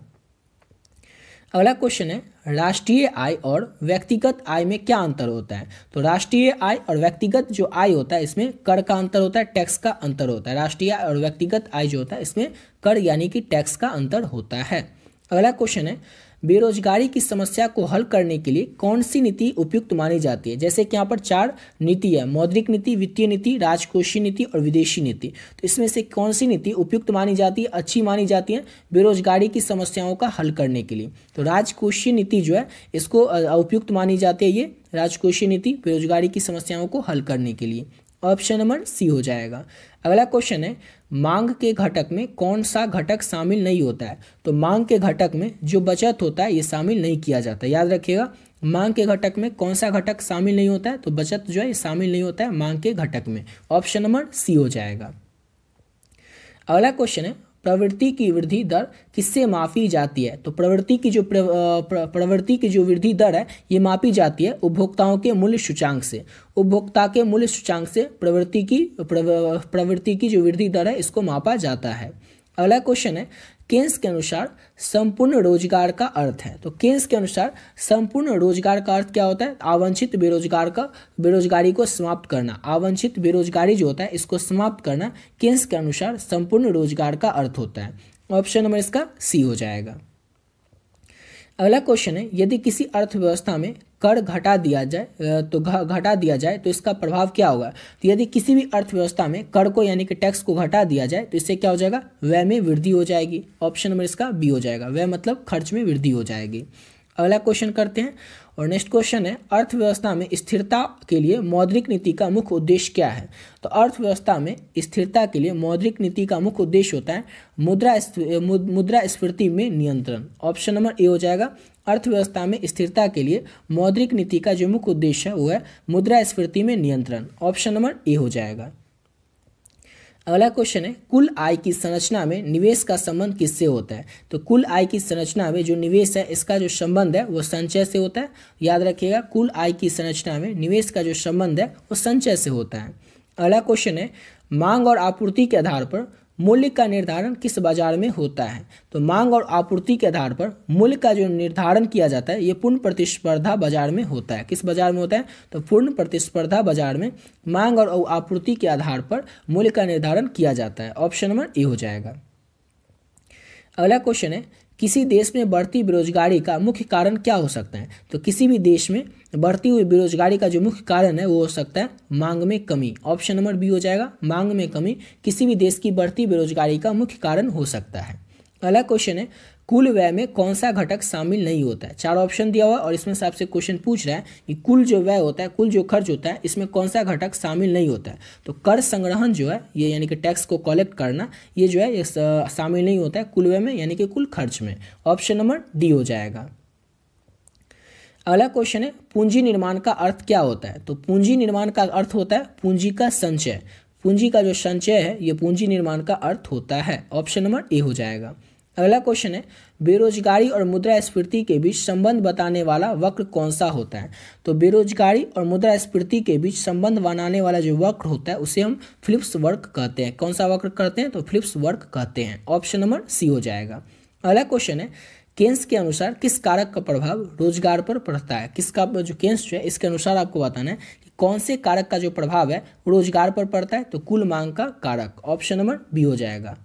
अगला क्वेश्चन है, राष्ट्रीय आय और व्यक्तिगत आय में क्या अंतर होता है? तो राष्ट्रीय आय और व्यक्तिगत जो आय होता है इसमें कर का अंतर होता है, टैक्स का अंतर होता है। राष्ट्रीय आय और व्यक्तिगत आय जो होता है इसमें कर यानी कि टैक्स का अंतर होता है। अगला क्वेश्चन है, बेरोजगारी की समस्या को हल करने के लिए कौन सी नीति उपयुक्त मानी जाती है? जैसे कि यहाँ पर 4 नीति है, मौद्रिक नीति, वित्तीय नीति, राजकोषीय नीति और विदेशी नीति। तो इसमें से कौन सी नीति उपयुक्त मानी जाती है, अच्छी मानी जाती है बेरोजगारी की समस्याओं का हल करने के लिए? तो राजकोषीय नीति जो है इसको उपयुक्त मानी जाती है, ये राजकोषीय नीति बेरोजगारी की समस्याओं को हल करने के लिए। ऑप्शन नंबर सी हो जाएगा। अगला क्वेश्चन है, मांग के घटक में कौन सा घटक शामिल नहीं होता है? तो मांग के घटक में जो बचत होता है ये शामिल नहीं किया जाता। याद रखिएगा, मांग के घटक में कौन सा घटक शामिल नहीं होता है? तो बचत जो है ये शामिल नहीं होता है मांग के घटक में। ऑप्शन नंबर सी हो जाएगा। अगला क्वेश्चन है, प्रवृत्ति की वृद्धि दर किससे मापी जाती है? तो प्रवृत्ति की जो वृद्धि दर है ये मापी जाती है उपभोक्ताओं के मूल्य सूचांक से। उपभोक्ता के मूल्य सूचांक से प्रवृत्ति की जो वृद्धि दर है इसको मापा जाता है। अगला क्वेश्चन है, केन्स के अनुसार संपूर्ण रोजगार का अर्थ है? तो केन्स के अनुसार संपूर्ण रोजगार का अर्थ क्या होता है? आवांछित बेरोजगारी को समाप्त करना। आवांछित बेरोजगारी जो होता है इसको समाप्त करना केन्स के अनुसार संपूर्ण रोजगार का अर्थ होता है। ऑप्शन नंबर इसका सी हो जाएगा। अगला क्वेश्चन है, यदि किसी अर्थव्यवस्था में कर घटा दिया जाए तो इसका प्रभाव क्या होगा? तो यदि किसी भी अर्थव्यवस्था में कर को यानी कि टैक्स को घटा दिया जाए तो इससे क्या हो जाएगा? व्यय में वृद्धि हो जाएगी। ऑप्शन नंबर इसका बी हो जाएगा। व्यय मतलब खर्च में वृद्धि हो जाएगी। अगला क्वेश्चन करते हैं और नेक्स्ट क्वेश्चन है, अर्थव्यवस्था में स्थिरता के लिए मौद्रिक नीति का मुख्य उद्देश्य क्या है? तो अर्थव्यवस्था में स्थिरता के लिए मौद्रिक नीति का मुख्य उद्देश्य होता है मुद्रास्फीति में नियंत्रण। ऑप्शन नंबर ए हो जाएगा। अर्थव्यवस्था में स्थिरता के लिए मौद्रिक नीति का जो मुख्य उद्देश्य है वो है मुद्रास्फीति में नियंत्रण। ऑप्शन नंबर ए हो जाएगा। अगला क्वेश्चन है, कुल आय की संरचना में निवेश का संबंध किससे होता है? तो कुल आय की संरचना में जो निवेश है इसका जो संबंध है वो संचय से होता है। याद रखिएगा, कुल आय की संरचना में निवेश का जो संबंध है वो संचय से होता है। अगला क्वेश्चन है, मांग और आपूर्ति के आधार पर मूल्य का निर्धारण किस बाजार में होता है? तो मांग और आपूर्ति के आधार पर मूल्य का जो निर्धारण किया जाता है ये पूर्ण प्रतिस्पर्धा बाजार में होता है। किस बाजार में होता है? तो पूर्ण प्रतिस्पर्धा बाजार में मांग और आपूर्ति के आधार पर मूल्य का निर्धारण किया जाता है। ऑप्शन नंबर ए हो जाएगा। अगला क्वेश्चन है, किसी देश में बढ़ती बेरोजगारी का मुख्य कारण क्या हो सकता है? तो किसी भी देश में बढ़ती हुई बेरोजगारी का जो मुख्य कारण है वो हो सकता है मांग में कमी। ऑप्शन नंबर बी हो जाएगा। मांग में कमी किसी भी देश की बढ़ती बेरोजगारी का मुख्य कारण हो सकता है। अगला क्वेश्चन है, कुल व्यय में कौन सा घटक शामिल नहीं होता है? 4 ऑप्शन दिया हुआ और इसमें से आपसे क्वेश्चन पूछ रहा है कि कुल जो व्यय होता है, कुल जो खर्च होता है इसमें कौन सा घटक शामिल नहीं होता है? तो कर संग्रहण जो है ये यानी कि टैक्स को कलेक्ट करना ये जो है ये शामिल नहीं होता है कुल व्यय में यानी कि कुल खर्च में। ऑप्शन नंबर डी हो जाएगा। अगला क्वेश्चन है, पूंजी निर्माण का अर्थ क्या होता है? तो पूंजी निर्माण का अर्थ होता है पूंजी का संचय। पूंजी का जो संचय है ये पूंजी निर्माण का अर्थ होता है। ऑप्शन नंबर ए हो जाएगा। अगला क्वेश्चन है, बेरोजगारी और मुद्रास्फीति के बीच संबंध बताने वाला वक्र कौन सा होता है? तो बेरोजगारी और मुद्रास्फीति के बीच संबंध बनाने वाला जो वक्र होता है उसे हम फिलिप्स वक्र कहते हैं। कौन सा वक्र कहते हैं? तो फिलिप्स वक्र कहते हैं। ऑप्शन नंबर सी हो जाएगा। अगला क्वेश्चन है, केन्स के अनुसार किस कारक का प्रभाव रोजगार पर पड़ता है? किसका जो केन्स जो है इसके अनुसार आपको बताना है कि कौन से कारक का जो प्रभाव है रोजगार पर पड़ता है? तो कुल मांग का कारक। ऑप्शन नंबर बी हो जाएगा।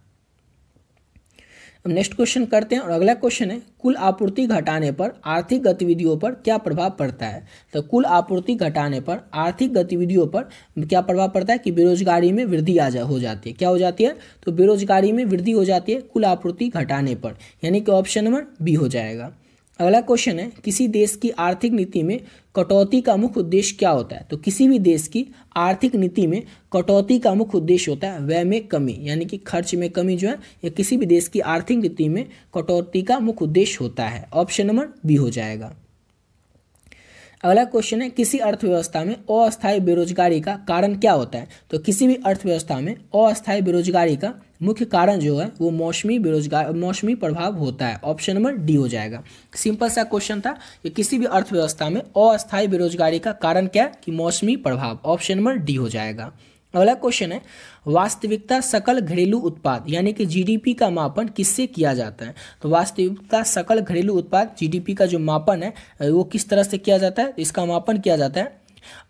अब नेक्स्ट क्वेश्चन करते हैं और अगला क्वेश्चन है, कुल आपूर्ति घटाने पर आर्थिक गतिविधियों पर क्या प्रभाव पड़ता है? तो कुल आपूर्ति घटाने पर आर्थिक गतिविधियों पर क्या प्रभाव पड़ता है कि बेरोजगारी में वृद्धि हो जाती है। क्या हो जाती है? तो बेरोजगारी में वृद्धि हो जाती है कुल आपूर्ति घटाने पर, यानी कि ऑप्शन नंबर बी हो जाएगा। अगला क्वेश्चन है, किसी देश की आर्थिक नीति में कटौती का मुख्य उद्देश्य क्या होता है? तो किसी भी देश की आर्थिक नीति में कटौती का मुख्य उद्देश्य होता है व्यय में कमी, यानी कि खर्च में कमी जो है ये किसी भी देश की आर्थिक नीति में कटौती का मुख्य उद्देश्य होता है। ऑप्शन नंबर बी हो जाएगा। अगला क्वेश्चन है किसी अर्थव्यवस्था में अस्थायी बेरोजगारी का कारण क्या होता है। तो किसी भी अर्थव्यवस्था में अस्थायी बेरोजगारी का मुख्य कारण जो है वो मौसमी प्रभाव होता है। ऑप्शन नंबर डी हो जाएगा। सिंपल सा क्वेश्चन था कि किसी भी अर्थव्यवस्था में अस्थायी बेरोजगारी का कारण क्या है कि मौसमी प्रभाव। ऑप्शन नंबर डी हो जाएगा। अगला क्वेश्चन है वास्तविकता सकल घरेलू उत्पाद यानी कि जीडीपी का मापन किससे किया जाता है। तो वास्तविकता सकल घरेलू उत्पाद जीडीपी का जो मापन है वो किस तरह से किया जाता है। इसका मापन किया जाता है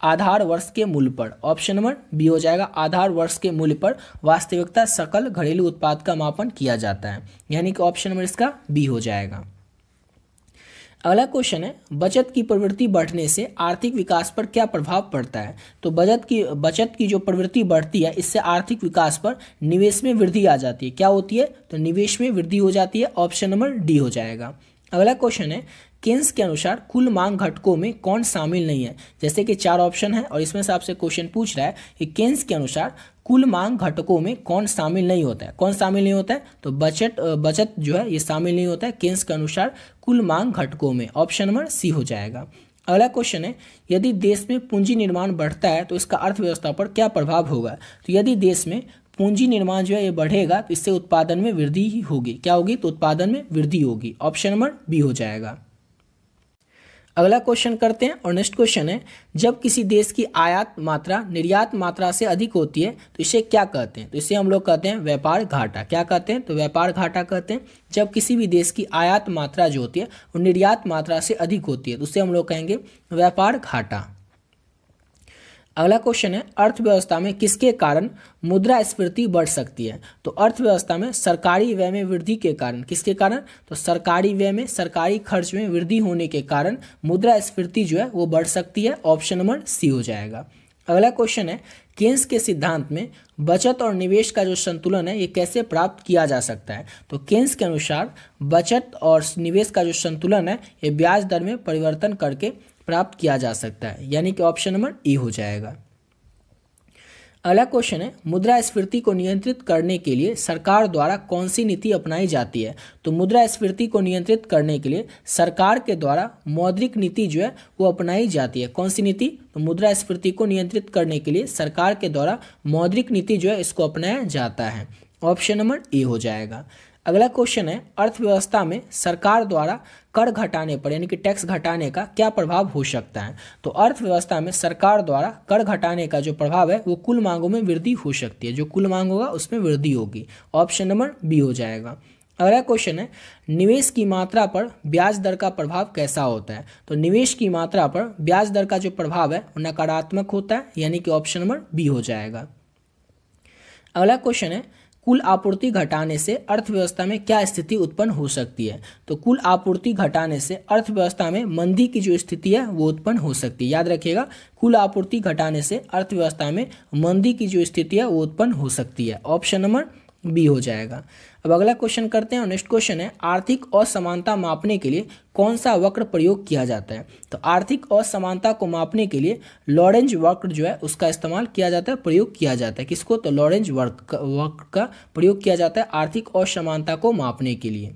आधार वर्ष के मूल्य पर। ऑप्शन नंबर बी हो जाएगा। आधार वर्ष के मूल्य पर वास्तविकता सकल घरेलू उत्पाद का मापन किया जाता है, यानी कि ऑप्शन नंबर इसका बी हो जाएगा। अगला क्वेश्चन है बचत की प्रवृत्ति बढ़ने से आर्थिक विकास पर क्या प्रभाव पड़ता है। तो बचत की जो प्रवृत्ति बढ़ती है इससे आर्थिक विकास पर निवेश में वृद्धि आ जाती है। क्या होती है, तो निवेश में वृद्धि हो जाती है। ऑप्शन नंबर डी हो जाएगा। अगला क्वेश्चन है केन्स के अनुसार कुल मांग घटकों में कौन शामिल नहीं है। जैसे कि 4 ऑप्शन है और इसमें से आपसे क्वेश्चन पूछ रहा है कि केन्स के अनुसार कुल मांग घटकों में कौन शामिल नहीं होता है। कौन शामिल नहीं होता है, तो बचत जो है ये शामिल नहीं होता है केन्स के अनुसार कुल मांग घटकों में। ऑप्शन नंबर सी हो जाएगा। अगला क्वेश्चन है यदि देश में पूंजी निर्माण बढ़ता है तो इसका अर्थव्यवस्था पर क्या प्रभाव होगा। तो यदि देश में पूंजी निर्माण जो है ये बढ़ेगा तो इससे उत्पादन में वृद्धि ही होगी। क्या होगी, तो उत्पादन में वृद्धि होगी। ऑप्शन नंबर बी हो जाएगा। अगला क्वेश्चन करते हैं और नेक्स्ट क्वेश्चन है जब किसी देश की आयात मात्रा निर्यात मात्रा से अधिक होती है तो इसे क्या कहते हैं। तो इसे हम लोग कहते हैं व्यापार घाटा। क्या कहते हैं, तो व्यापार घाटा कहते हैं। जब किसी भी देश की आयात मात्रा जो होती है वो निर्यात मात्रा से अधिक होती है तो उसे हम लोग कहेंगे व्यापार घाटा। अगला क्वेश्चन है अर्थव्यवस्था में किसके कारण मुद्रास्फीति बढ़ सकती है। तो अर्थव्यवस्था में सरकारी व्यय में वृद्धि के कारण। किसके कारण, तो सरकारी व्यय में सरकारी खर्च में वृद्धि होने के कारण मुद्रास्फीति जो है वो बढ़ सकती है। ऑप्शन नंबर सी हो जाएगा। अगला क्वेश्चन है केन्स के सिद्धांत में बचत और निवेश का जो संतुलन है ये कैसे प्राप्त किया जा सकता है। तो केन्स के अनुसार बचत और निवेश का जो संतुलन है ये ब्याज दर में परिवर्तन करके प्राप्त किया जा सकता है, यानी कि ऑप्शन नंबर ई हो जाएगा। अगला क्वेश्चन है मुद्रास्फीति को नियंत्रित करने के लिए सरकार द्वारा कौन सी नीति अपनाई जाती है। तो मुद्रास्फीति को नियंत्रित करने के लिए सरकार के द्वारा मौद्रिक नीति जो है वो अपनाई जाती है। कौन सी नीति, तो मुद्रास्फीति को नियंत्रित करने के लिए सरकार के द्वारा मौद्रिक नीति जो है इसको अपनाया जाता है। ऑप्शन नंबर ए हो जाएगा। अगला क्वेश्चन है अर्थव्यवस्था में सरकार द्वारा कर घटाने पर यानी कि टैक्स घटाने का क्या प्रभाव हो सकता है। तो अर्थव्यवस्था में सरकार द्वारा कर घटाने का जो प्रभाव है वो कुल मांगों में वृद्धि हो सकती है। जो कुल मांग होगा उसमें वृद्धि होगी। ऑप्शन नंबर बी हो जाएगा। अगला क्वेश्चन है निवेश की मात्रा पर ब्याज दर का प्रभाव कैसा होता है। तो निवेश की मात्रा पर ब्याज दर का जो प्रभाव है वो नकारात्मक होता है, यानी कि ऑप्शन नंबर बी हो जाएगा। अगला क्वेश्चन है कुल आपूर्ति घटाने से अर्थव्यवस्था में क्या स्थिति उत्पन्न हो सकती है। तो कुल आपूर्ति घटाने से अर्थव्यवस्था में मंदी की जो स्थिति है वो उत्पन्न हो सकती है। याद रखिएगा, कुल आपूर्ति घटाने से अर्थव्यवस्था में मंदी की जो स्थिति है वो उत्पन्न हो सकती है। ऑप्शन नंबर बी हो जाएगा। अब अगला क्वेश्चन करते हैं और नेक्स्ट क्वेश्चन है आर्थिक असमानता मापने के लिए कौन सा वक्र प्रयोग किया जाता है। तो आर्थिक असमानता को मापने के लिए लॉरेंज वक्र जो है उसका इस्तेमाल किया जाता है, प्रयोग किया जाता है। किसको, तो लॉरेंज वक्र का प्रयोग किया जाता है आर्थिक असमानता को मापने के लिए।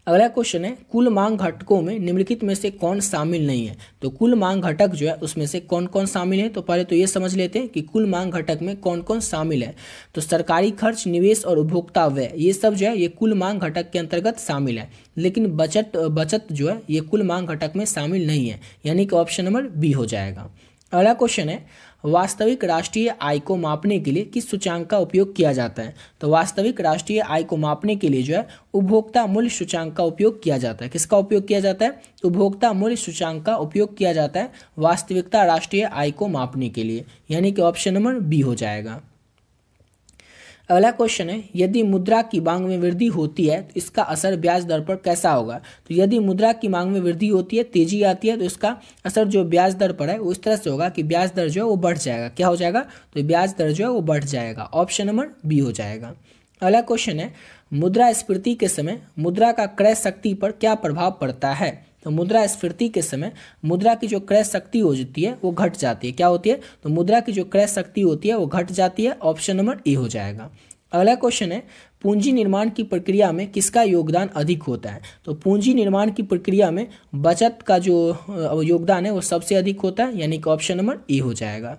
अगला क्वेश्चन है कुल मांग घटकों में निम्नलिखित में से कौन शामिल नहीं है। तो कुल मांग घटक जो है उसमें से कौन कौन शामिल है। तो पहले तो ये समझ लेते हैं कि कुल मांग घटक में कौन कौन शामिल है। तो सरकारी खर्च, निवेश और उपभोक्ता व्यय ये सब जो है ये कुल मांग घटक के अंतर्गत शामिल है। लेकिन बचत जो है ये कुल मांग घटक में शामिल नहीं है, यानी कि ऑप्शन नंबर बी हो जाएगा। अगला क्वेश्चन है वास्तविक राष्ट्रीय आय को मापने के लिए किस सूचांक का उपयोग किया जाता है। तो वास्तविक राष्ट्रीय आय को मापने के लिए जो है उपभोक्ता मूल्य सूचांक का उपयोग किया जाता है। किसका उपयोग किया जाता है, उपभोक्ता मूल्य सूचांक का उपयोग किया जाता है वास्तविकता राष्ट्रीय आय को मापने के लिए, यानी कि ऑप्शन नंबर बी हो जाएगा। अगला क्वेश्चन है यदि मुद्रा की मांग में वृद्धि होती है तो इसका असर ब्याज दर पर कैसा होगा। तो यदि मुद्रा की मांग में वृद्धि होती है, तेजी आती है, तो इसका असर जो ब्याज दर पर है वो इस तरह से होगा कि ब्याज दर जो है वो बढ़ जाएगा। क्या हो जाएगा, तो ब्याज दर जो है वो बढ़ जाएगा। ऑप्शन नंबर बी हो जाएगा। अगला क्वेश्चन है मुद्रास्फीति के समय मुद्रा का क्रय शक्ति पर क्या प्रभाव पड़ता है। तो मुद्रास्फीति के समय मुद्रा की जो क्रय शक्ति होती है वो घट जाती है। क्या होती है, तो मुद्रा की जो क्रय शक्ति होती है वो घट जाती है। ऑप्शन नंबर ए हो जाएगा। अगला क्वेश्चन है पूंजी निर्माण की प्रक्रिया में किसका योगदान अधिक होता है। तो पूंजी निर्माण की प्रक्रिया में बचत का जो योगदान है वो सबसे अधिक होता है, यानी कि ऑप्शन नंबर ए हो जाएगा।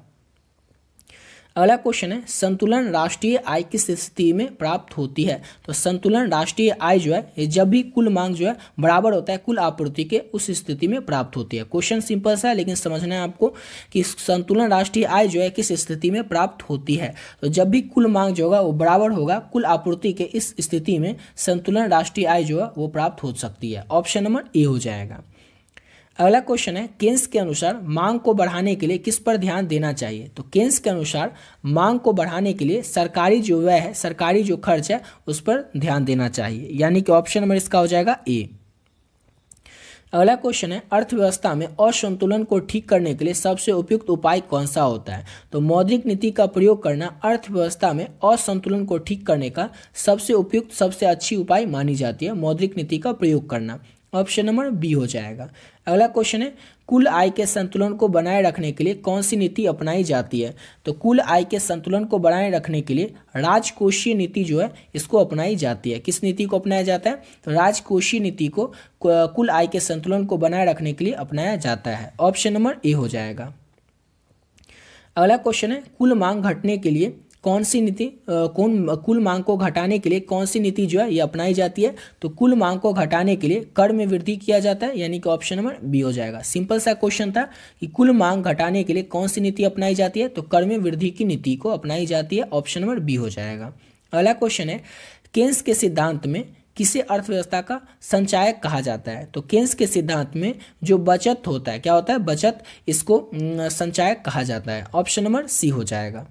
अगला क्वेश्चन है संतुलन राष्ट्रीय आय किस स्थिति में प्राप्त होती है। तो संतुलन राष्ट्रीय आय जो है ये जब भी कुल मांग जो है बराबर होता है कुल आपूर्ति के, उस स्थिति में प्राप्त होती है। क्वेश्चन सिंपल सा है लेकिन समझना है आपको कि संतुलन राष्ट्रीय आय जो है किस स्थिति में प्राप्त होती है। तो जब भी कुल मांग जो होगा वो बराबर होगा कुल आपूर्ति के, इस स्थिति में संतुलन राष्ट्रीय आय जो है वो प्राप्त हो सकती है। ऑप्शन नंबर ए हो जाएगा। अगला क्वेश्चन है केन्स के अनुसार मांग को बढ़ाने के लिए किस पर ध्यान देना चाहिए। तो केन्स के अनुसार मांग को बढ़ाने के लिए सरकारी जो व्यय है, सरकारी जो खर्च है उस पर ध्यान देना चाहिए, यानी कि ऑप्शन नंबर इसका हो जाएगा ए। अगला क्वेश्चन है अर्थव्यवस्था में असंतुलन को ठीक करने के लिए सबसे उपयुक्त उपाय कौन सा होता है। तो मौद्रिक नीति का प्रयोग करना अर्थव्यवस्था में असंतुलन को ठीक करने का सबसे उपयुक्त, सबसे अच्छी उपाय मानी जाती है, मौद्रिक नीति का प्रयोग करना। ऑप्शन नंबर बी हो जाएगा। अगला क्वेश्चन है कुल आय के संतुलन को बनाए रखने के लिए कौन सी नीति अपनाई जाती है। तो कुल आय के संतुलन को बनाए रखने के लिए राजकोषीय नीति जो है इसको अपनाई जाती है। किस नीति को अपनाया जाता है। तो राजकोषीय नीति को कुल आय के संतुलन को बनाए रखने के लिए अपनाया जाता है। ऑप्शन नंबर ए हो जाएगा। अगला क्वेश्चन है कुल मांग घटने के लिए कौन सी नीति कुल मांग को घटाने के लिए कौन सी नीति जो है ये अपनाई जाती है। तो कुल मांग को घटाने के लिए कर में वृद्धि किया जाता है, यानी कि ऑप्शन नंबर बी हो जाएगा। सिंपल सा क्वेश्चन था कि कुल मांग घटाने के लिए कौन सी नीति अपनाई जाती है। तो कर में वृद्धि की नीति को अपनाई जाती है। ऑप्शन नंबर बी हो जाएगा। अगला क्वेश्चन है केन्स के सिद्धांत में किसे अर्थव्यवस्था का संचायक कहा जाता है। तो केन्स के सिद्धांत में जो बचत होता है, क्या होता है, बचत, इसको संचायक कहा जाता है। ऑप्शन नंबर सी हो जाएगा।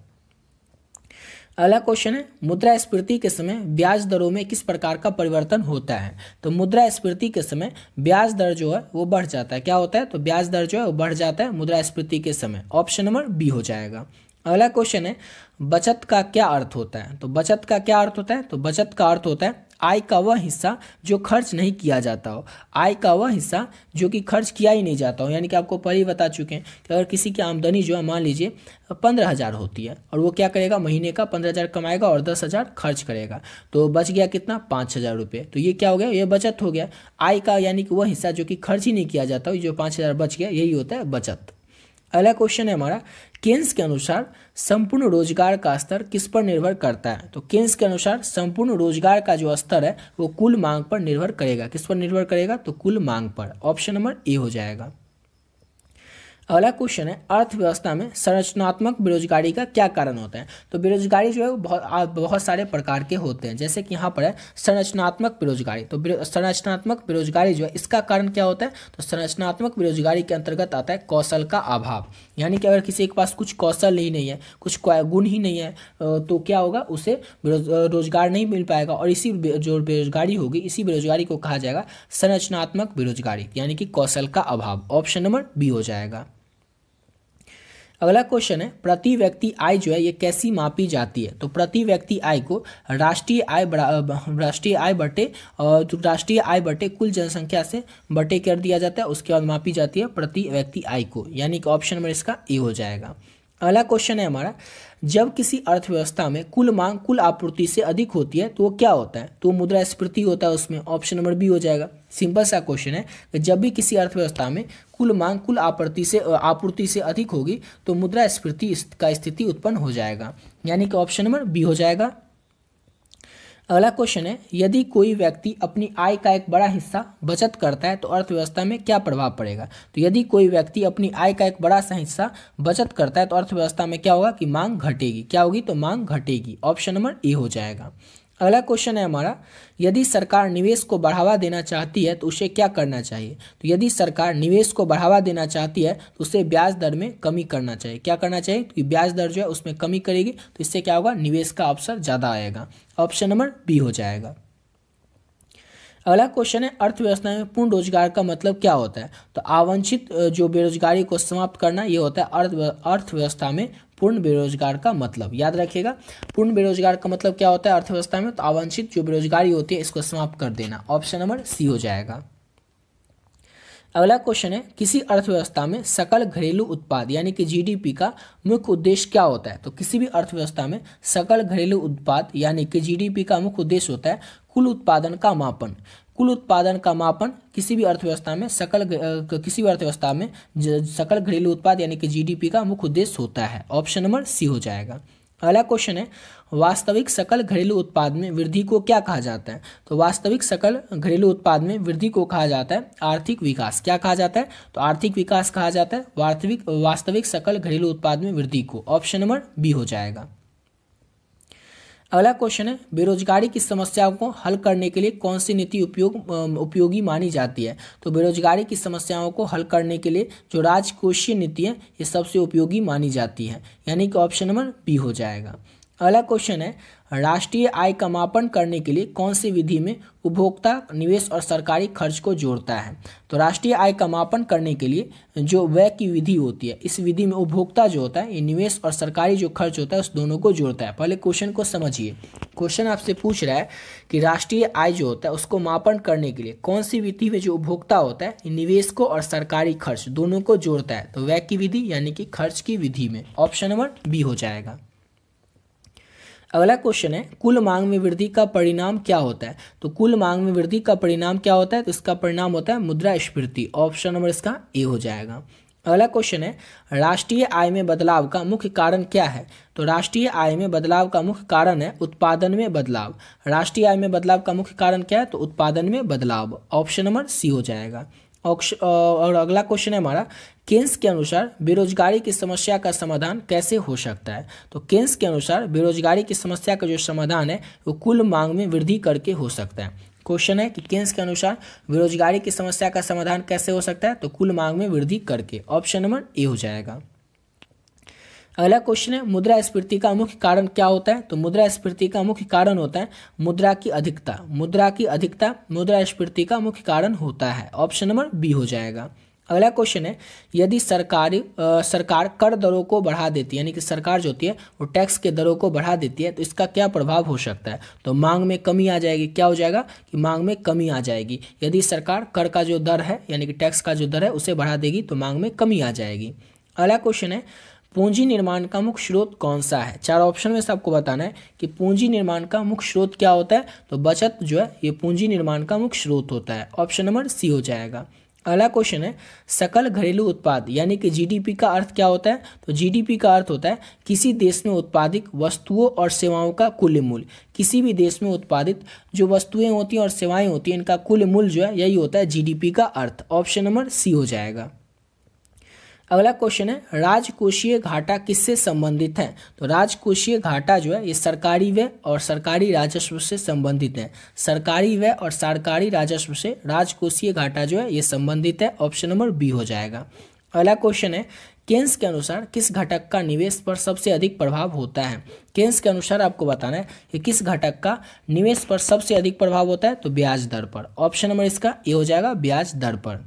अगला क्वेश्चन है मुद्रास्फीति के समय ब्याज दरों में किस प्रकार का परिवर्तन होता है। तो मुद्रास्फीति के समय ब्याज दर जो है वो बढ़ जाता है, क्या होता है, तो ब्याज दर जो है वो बढ़ जाता है मुद्रास्फीति के समय। ऑप्शन नंबर बी हो जाएगा। अगला क्वेश्चन है बचत का क्या अर्थ होता है। तो बचत का क्या अर्थ होता है। तो बचत का अर्थ होता है आय का वह हिस्सा जो खर्च नहीं किया जाता हो, आय का वह हिस्सा जो कि खर्च किया ही नहीं जाता हो। यानी कि आपको पहले ही बता चुके हैं कि अगर किसी की आमदनी जो है मान लीजिए 15,000 होती है और वो क्या करेगा, महीने का 15,000 कमाएगा और 10,000 खर्च करेगा, तो बच गया कितना, 5,000 रुपये। तो ये क्या हो गया, ये बचत हो गया। आय का यानी कि वह हिस्सा जो कि खर्च ही नहीं किया जाता हो, जो 5,000 बच गया, यही होता है बचत। अगला क्वेश्चन है हमारा केन्स के अनुसार संपूर्ण रोजगार का स्तर किस पर निर्भर करता है। तो केन्स के अनुसार संपूर्ण रोजगार का जो स्तर है वो कुल मांग पर निर्भर करेगा। किस पर निर्भर करेगा, तो कुल मांग पर। ऑप्शन नंबर ए हो जाएगा। अगला क्वेश्चन है अर्थव्यवस्था में संरचनात्मक बेरोजगारी का क्या कारण होता है। तो बेरोजगारी जो है वो बहुत सारे प्रकार के होते हैं, जैसे कि यहाँ पर है संरचनात्मक बेरोजगारी। तो संरचनात्मक बेरोजगारी जो है इसका कारण क्या होता है। तो संरचनात्मक बेरोजगारी के अंतर्गत आता है कौशल का अभाव, यानी कि अगर किसी के पास कुछ कौशल ही नहीं है, कुछ गुण ही नहीं है, तो क्या होगा, उसे रोजगार नहीं मिल पाएगा और इसी जो बेरोजगारी होगी, इसी बेरोजगारी को कहा जाएगा संरचनात्मक बेरोजगारी, यानी कि कौशल का अभाव। ऑप्शन नंबर बी हो जाएगा। अगला क्वेश्चन है प्रति व्यक्ति आय जो है ये कैसी मापी जाती है। तो प्रति व्यक्ति आय को राष्ट्रीय आय बटे कुल जनसंख्या से बटे कर दिया जाता है, उसके बाद मापी जाती है प्रति व्यक्ति आय को, यानी कि ऑप्शन नंबर इसका ए हो जाएगा। अगला क्वेश्चन है हमारा जब किसी अर्थव्यवस्था में कुल मांग कुल आपूर्ति से अधिक होती है तो वो क्या होता है। तो मुद्रास्फीति होता है उसमें। ऑप्शन नंबर बी हो जाएगा। सिंपल सा क्वेश्चन है कि जब भी किसी अर्थव्यवस्था में कुल मांग कुल आपूर्ति से अधिक होगी तो मुद्रास्फीति का स्थिति उत्पन्न हो जाएगा, यानी कि ऑप्शन नंबर बी हो जाएगा। अगला क्वेश्चन है यदि कोई व्यक्ति अपनी आय का एक बड़ा हिस्सा बचत करता है तो अर्थव्यवस्था में क्या प्रभाव पड़ेगा। तो यदि कोई व्यक्ति अपनी आय का एक बड़ा सा हिस्सा बचत करता है तो अर्थव्यवस्था में क्या होगा कि मांग घटेगी। क्या होगी, तो मांग घटेगी। ऑप्शन नंबर ए हो जाएगा। अगला क्वेश्चन है हमारा यदि सरकार निवेश को बढ़ावा देना चाहती है तो उसे क्या करना चाहिए। तो यदि सरकार निवेश को बढ़ावा देना चाहती है तो उसे ब्याज दर में कमी करना चाहिए। क्या करना चाहिए, तो ब्याज दर जो है उसमें कमी करेगी तो इससे क्या होगा, निवेश का अवसर ज़्यादा आएगा। ऑप्शन नंबर बी हो जाएगा। अगला क्वेश्चन है अर्थव्यवस्था में पूर्ण रोजगार का मतलब क्या होता है। तो आवांछित जो बेरोजगारी को समाप्त करना, ये होता है अर्थव्यवस्था में पूर्ण बेरोजगार का मतलब। याद रखिएगा, पूर्ण बेरोजगार का मतलब क्या होता है अर्थव्यवस्था में, तो आवांछित जो बेरोजगारी होती है इसको समाप्त कर देना। ऑप्शन नंबर सी हो जाएगा। अगला क्वेश्चन है, किसी अर्थव्यवस्था में सकल घरेलू उत्पाद यानी कि जीडीपी का मुख्य उद्देश्य क्या होता है? तो किसी भी अर्थव्यवस्था में सकल घरेलू उत्पाद यानी कि जीडीपी का मुख्य उद्देश्य होता है कुल उत्पादन का मापन। कुल उत्पादन का मापन किसी भी अर्थव्यवस्था में सकल घरेलू उत्पाद यानी कि जीडीपी का मुख्य उद्देश्य होता है। ऑप्शन नंबर सी हो जाएगा। अगला क्वेश्चन है, वास्तविक सकल घरेलू उत्पाद में वृद्धि को क्या कहा जाता है? तो वास्तविक सकल घरेलू उत्पाद में वृद्धि को कहा जाता है आर्थिक विकास। क्या कहा जाता है? तो आर्थिक विकास कहा जाता है वास्तविक सकल घरेलू उत्पाद में वृद्धि को। ऑप्शन नंबर बी हो जाएगा। अगला क्वेश्चन है, बेरोजगारी की समस्याओं को हल करने के लिए कौन सी नीति उपयोगी मानी जाती है? तो बेरोजगारी की समस्याओं को हल करने के लिए जो राजकोषीय नीति है ये सबसे उपयोगी मानी जाती है, यानी कि ऑप्शन नंबर बी हो जाएगा। अगला क्वेश्चन है, राष्ट्रीय आय का मापन करने के लिए कौन सी विधि में उपभोक्ता, निवेश और सरकारी खर्च को जोड़ता है? तो राष्ट्रीय आय का मापन करने के लिए जो व्यय की विधि होती है, इस विधि में उपभोक्ता जो होता है ये निवेश और सरकारी जो खर्च होता है उस दोनों को जोड़ता है। पहले क्वेश्चन को समझिए। क्वेश्चन आपसे पूछ रहा है कि राष्ट्रीय आय जो होता है उसको मापन करने के लिए कौन सी विधि में जो उपभोक्ता होता है निवेश को और सरकारी खर्च दोनों को जोड़ता है? तो व्यय की विधि यानी कि खर्च की विधि में। ऑप्शन नंबर बी हो जाएगा। अगला क्वेश्चन है, कुल मांग में वृद्धि का परिणाम क्या होता है? तो कुल मांग में वृद्धि का परिणाम क्या होता है? तो इसका परिणाम होता है मुद्रास्फीति। ऑप्शन नंबर इसका ए हो जाएगा। अगला क्वेश्चन है, राष्ट्रीय आय में बदलाव का मुख्य कारण क्या है? तो राष्ट्रीय आय में बदलाव का मुख्य कारण है उत्पादन में बदलाव। राष्ट्रीय आय में बदलाव का मुख्य कारण क्या है? तो उत्पादन में बदलाव। ऑप्शन नंबर सी हो जाएगा। और अगला क्वेश्चन है हमारा, केन्स के अनुसार बेरोजगारी की समस्या का समाधान कैसे हो सकता है? तो केन्स के अनुसार बेरोजगारी की समस्या का जो समाधान है वो कुल मांग में वृद्धि करके हो सकता है। क्वेश्चन है कि केन्स के अनुसार बेरोजगारी की समस्या का समाधान कैसे हो सकता है? तो कुल मांग में वृद्धि करके। ऑप्शन नंबर ए हो जाएगा। अगला क्वेश्चन है, मुद्रास्फीति का मुख्य कारण क्या होता है? तो मुद्रास्फीति का मुख्य कारण होता है मुद्रा की अधिकता। मुद्रा की अधिकता मुद्रास्फीति का मुख्य कारण होता है। ऑप्शन नंबर बी हो जाएगा। अगला क्वेश्चन है, यदि सरकार कर दरों को बढ़ा देती है, यानी कि सरकार जो होती है वो टैक्स के दरों को बढ़ा देती है, तो इसका क्या प्रभाव हो सकता है? तो मांग में कमी आ जाएगी। क्या हो जाएगा कि मांग में कमी आ जाएगी। यदि सरकार कर का जो दर है यानी कि टैक्स का जो दर है उसे बढ़ा देगी तो मांग में कमी आ जाएगी। अगला क्वेश्चन है, पूंजी निर्माण का मुख्य स्रोत कौन सा है? चार ऑप्शन में से आपको बताना है कि पूंजी निर्माण का मुख्य स्रोत क्या होता है। तो बचत जो है ये पूंजी निर्माण का मुख्य स्रोत होता है। ऑप्शन नंबर सी हो जाएगा। अगला क्वेश्चन है, सकल घरेलू उत्पाद यानी कि जीडीपी का अर्थ क्या होता है? तो जीडीपी का अर्थ होता है किसी देश में उत्पादित वस्तुओं और सेवाओं का कुल मूल्य। किसी भी देश में उत्पादित जो वस्तुएं होती हैं और सेवाएं होती हैं इनका कुल मूल्य जो है यही होता है जीडीपी का अर्थ। ऑप्शन नंबर सी हो जाएगा। अगला क्वेश्चन है, राजकोषीय घाटा किससे संबंधित है? तो राजकोषीय घाटा जो है ये सरकारी व्यय और सरकारी राजस्व से संबंधित है। सरकारी व्यय और सरकारी राजस्व से राजकोषीय घाटा जो है ये संबंधित है। ऑप्शन नंबर बी हो जाएगा। अगला क्वेश्चन है, केन्स के अनुसार किस घटक का निवेश पर सबसे अधिक प्रभाव होता है? केन्स के अनुसार आपको बताना है कि किस घटक का निवेश पर सबसे अधिक प्रभाव होता है? तो ब्याज दर पर। ऑप्शन नंबर इसका ए हो जाएगा, ब्याज दर पर।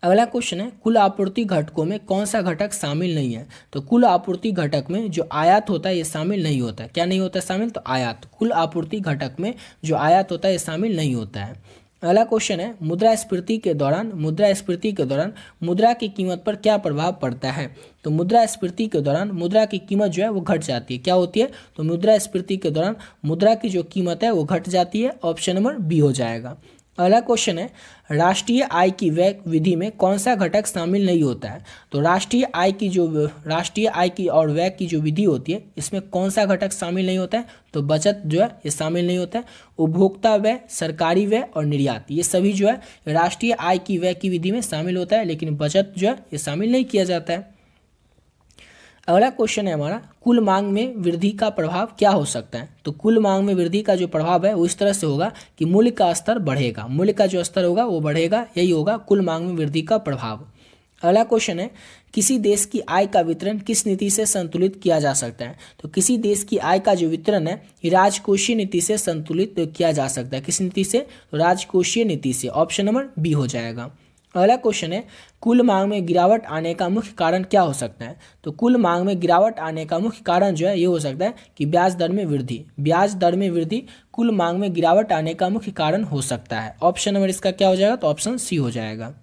अगला क्वेश्चन है, कुल आपूर्ति घटकों में कौन सा घटक शामिल नहीं है? तो कुल आपूर्ति घटक में जो आयात होता है ये शामिल नहीं होता है। क्या नहीं होता है शामिल? तो आयात। कुल आपूर्ति घटक में जो आयात होता है ये शामिल नहीं होता है। अगला क्वेश्चन है, मुद्रास्फीति के दौरान मुद्रा की कीमत पर क्या प्रभाव पड़ता है? तो मुद्रास्फीति के दौरान मुद्रा की कीमत जो है वो घट जाती है। क्या होती है? तो मुद्रास्फीति के दौरान मुद्रा की जो कीमत है वो घट जाती है। ऑप्शन नंबर बी हो जाएगा। अगला क्वेश्चन है, राष्ट्रीय आय की व्यय विधि में कौन सा घटक शामिल नहीं होता है? तो राष्ट्रीय आय की और व्यय की जो विधि होती है इसमें कौन सा घटक शामिल नहीं होता है? तो बचत जो है ये शामिल नहीं होता है। उपभोक्ता व्यय, सरकारी व्यय और निर्यात ये सभी जो है राष्ट्रीय आय की व्यय की विधि में शामिल होता है, लेकिन बचत जो है ये शामिल नहीं किया जाता है। अगला क्वेश्चन है हमारा, कुल मांग में वृद्धि का प्रभाव क्या हो सकता है? तो कुल मांग में वृद्धि का जो प्रभाव है वो इस तरह से होगा कि मूल्य का स्तर बढ़ेगा। मूल्य का जो स्तर होगा वो बढ़ेगा, यही होगा कुल मांग में वृद्धि का प्रभाव। अगला क्वेश्चन है, किसी देश की आय का वितरण किस नीति से संतुलित किया जा सकता है? तो किसी देश की आय का जो वितरण है ये राजकोषीय नीति से संतुलित किया जा सकता है। किस नीति से? तो राजकोषीय नीति से। ऑप्शन नंबर बी हो जाएगा। अगला क्वेश्चन है, कुल मांग में गिरावट आने का मुख्य कारण क्या हो सकता है? तो कुल मांग में गिरावट आने का मुख्य कारण जो है ये हो सकता है कि ब्याज दर में वृद्धि। ब्याज दर में वृद्धि कुल मांग में गिरावट आने का मुख्य कारण हो सकता है। ऑप्शन नंबर इसका क्या हो जाएगा? तो ऑप्शन सी हो जाएगा।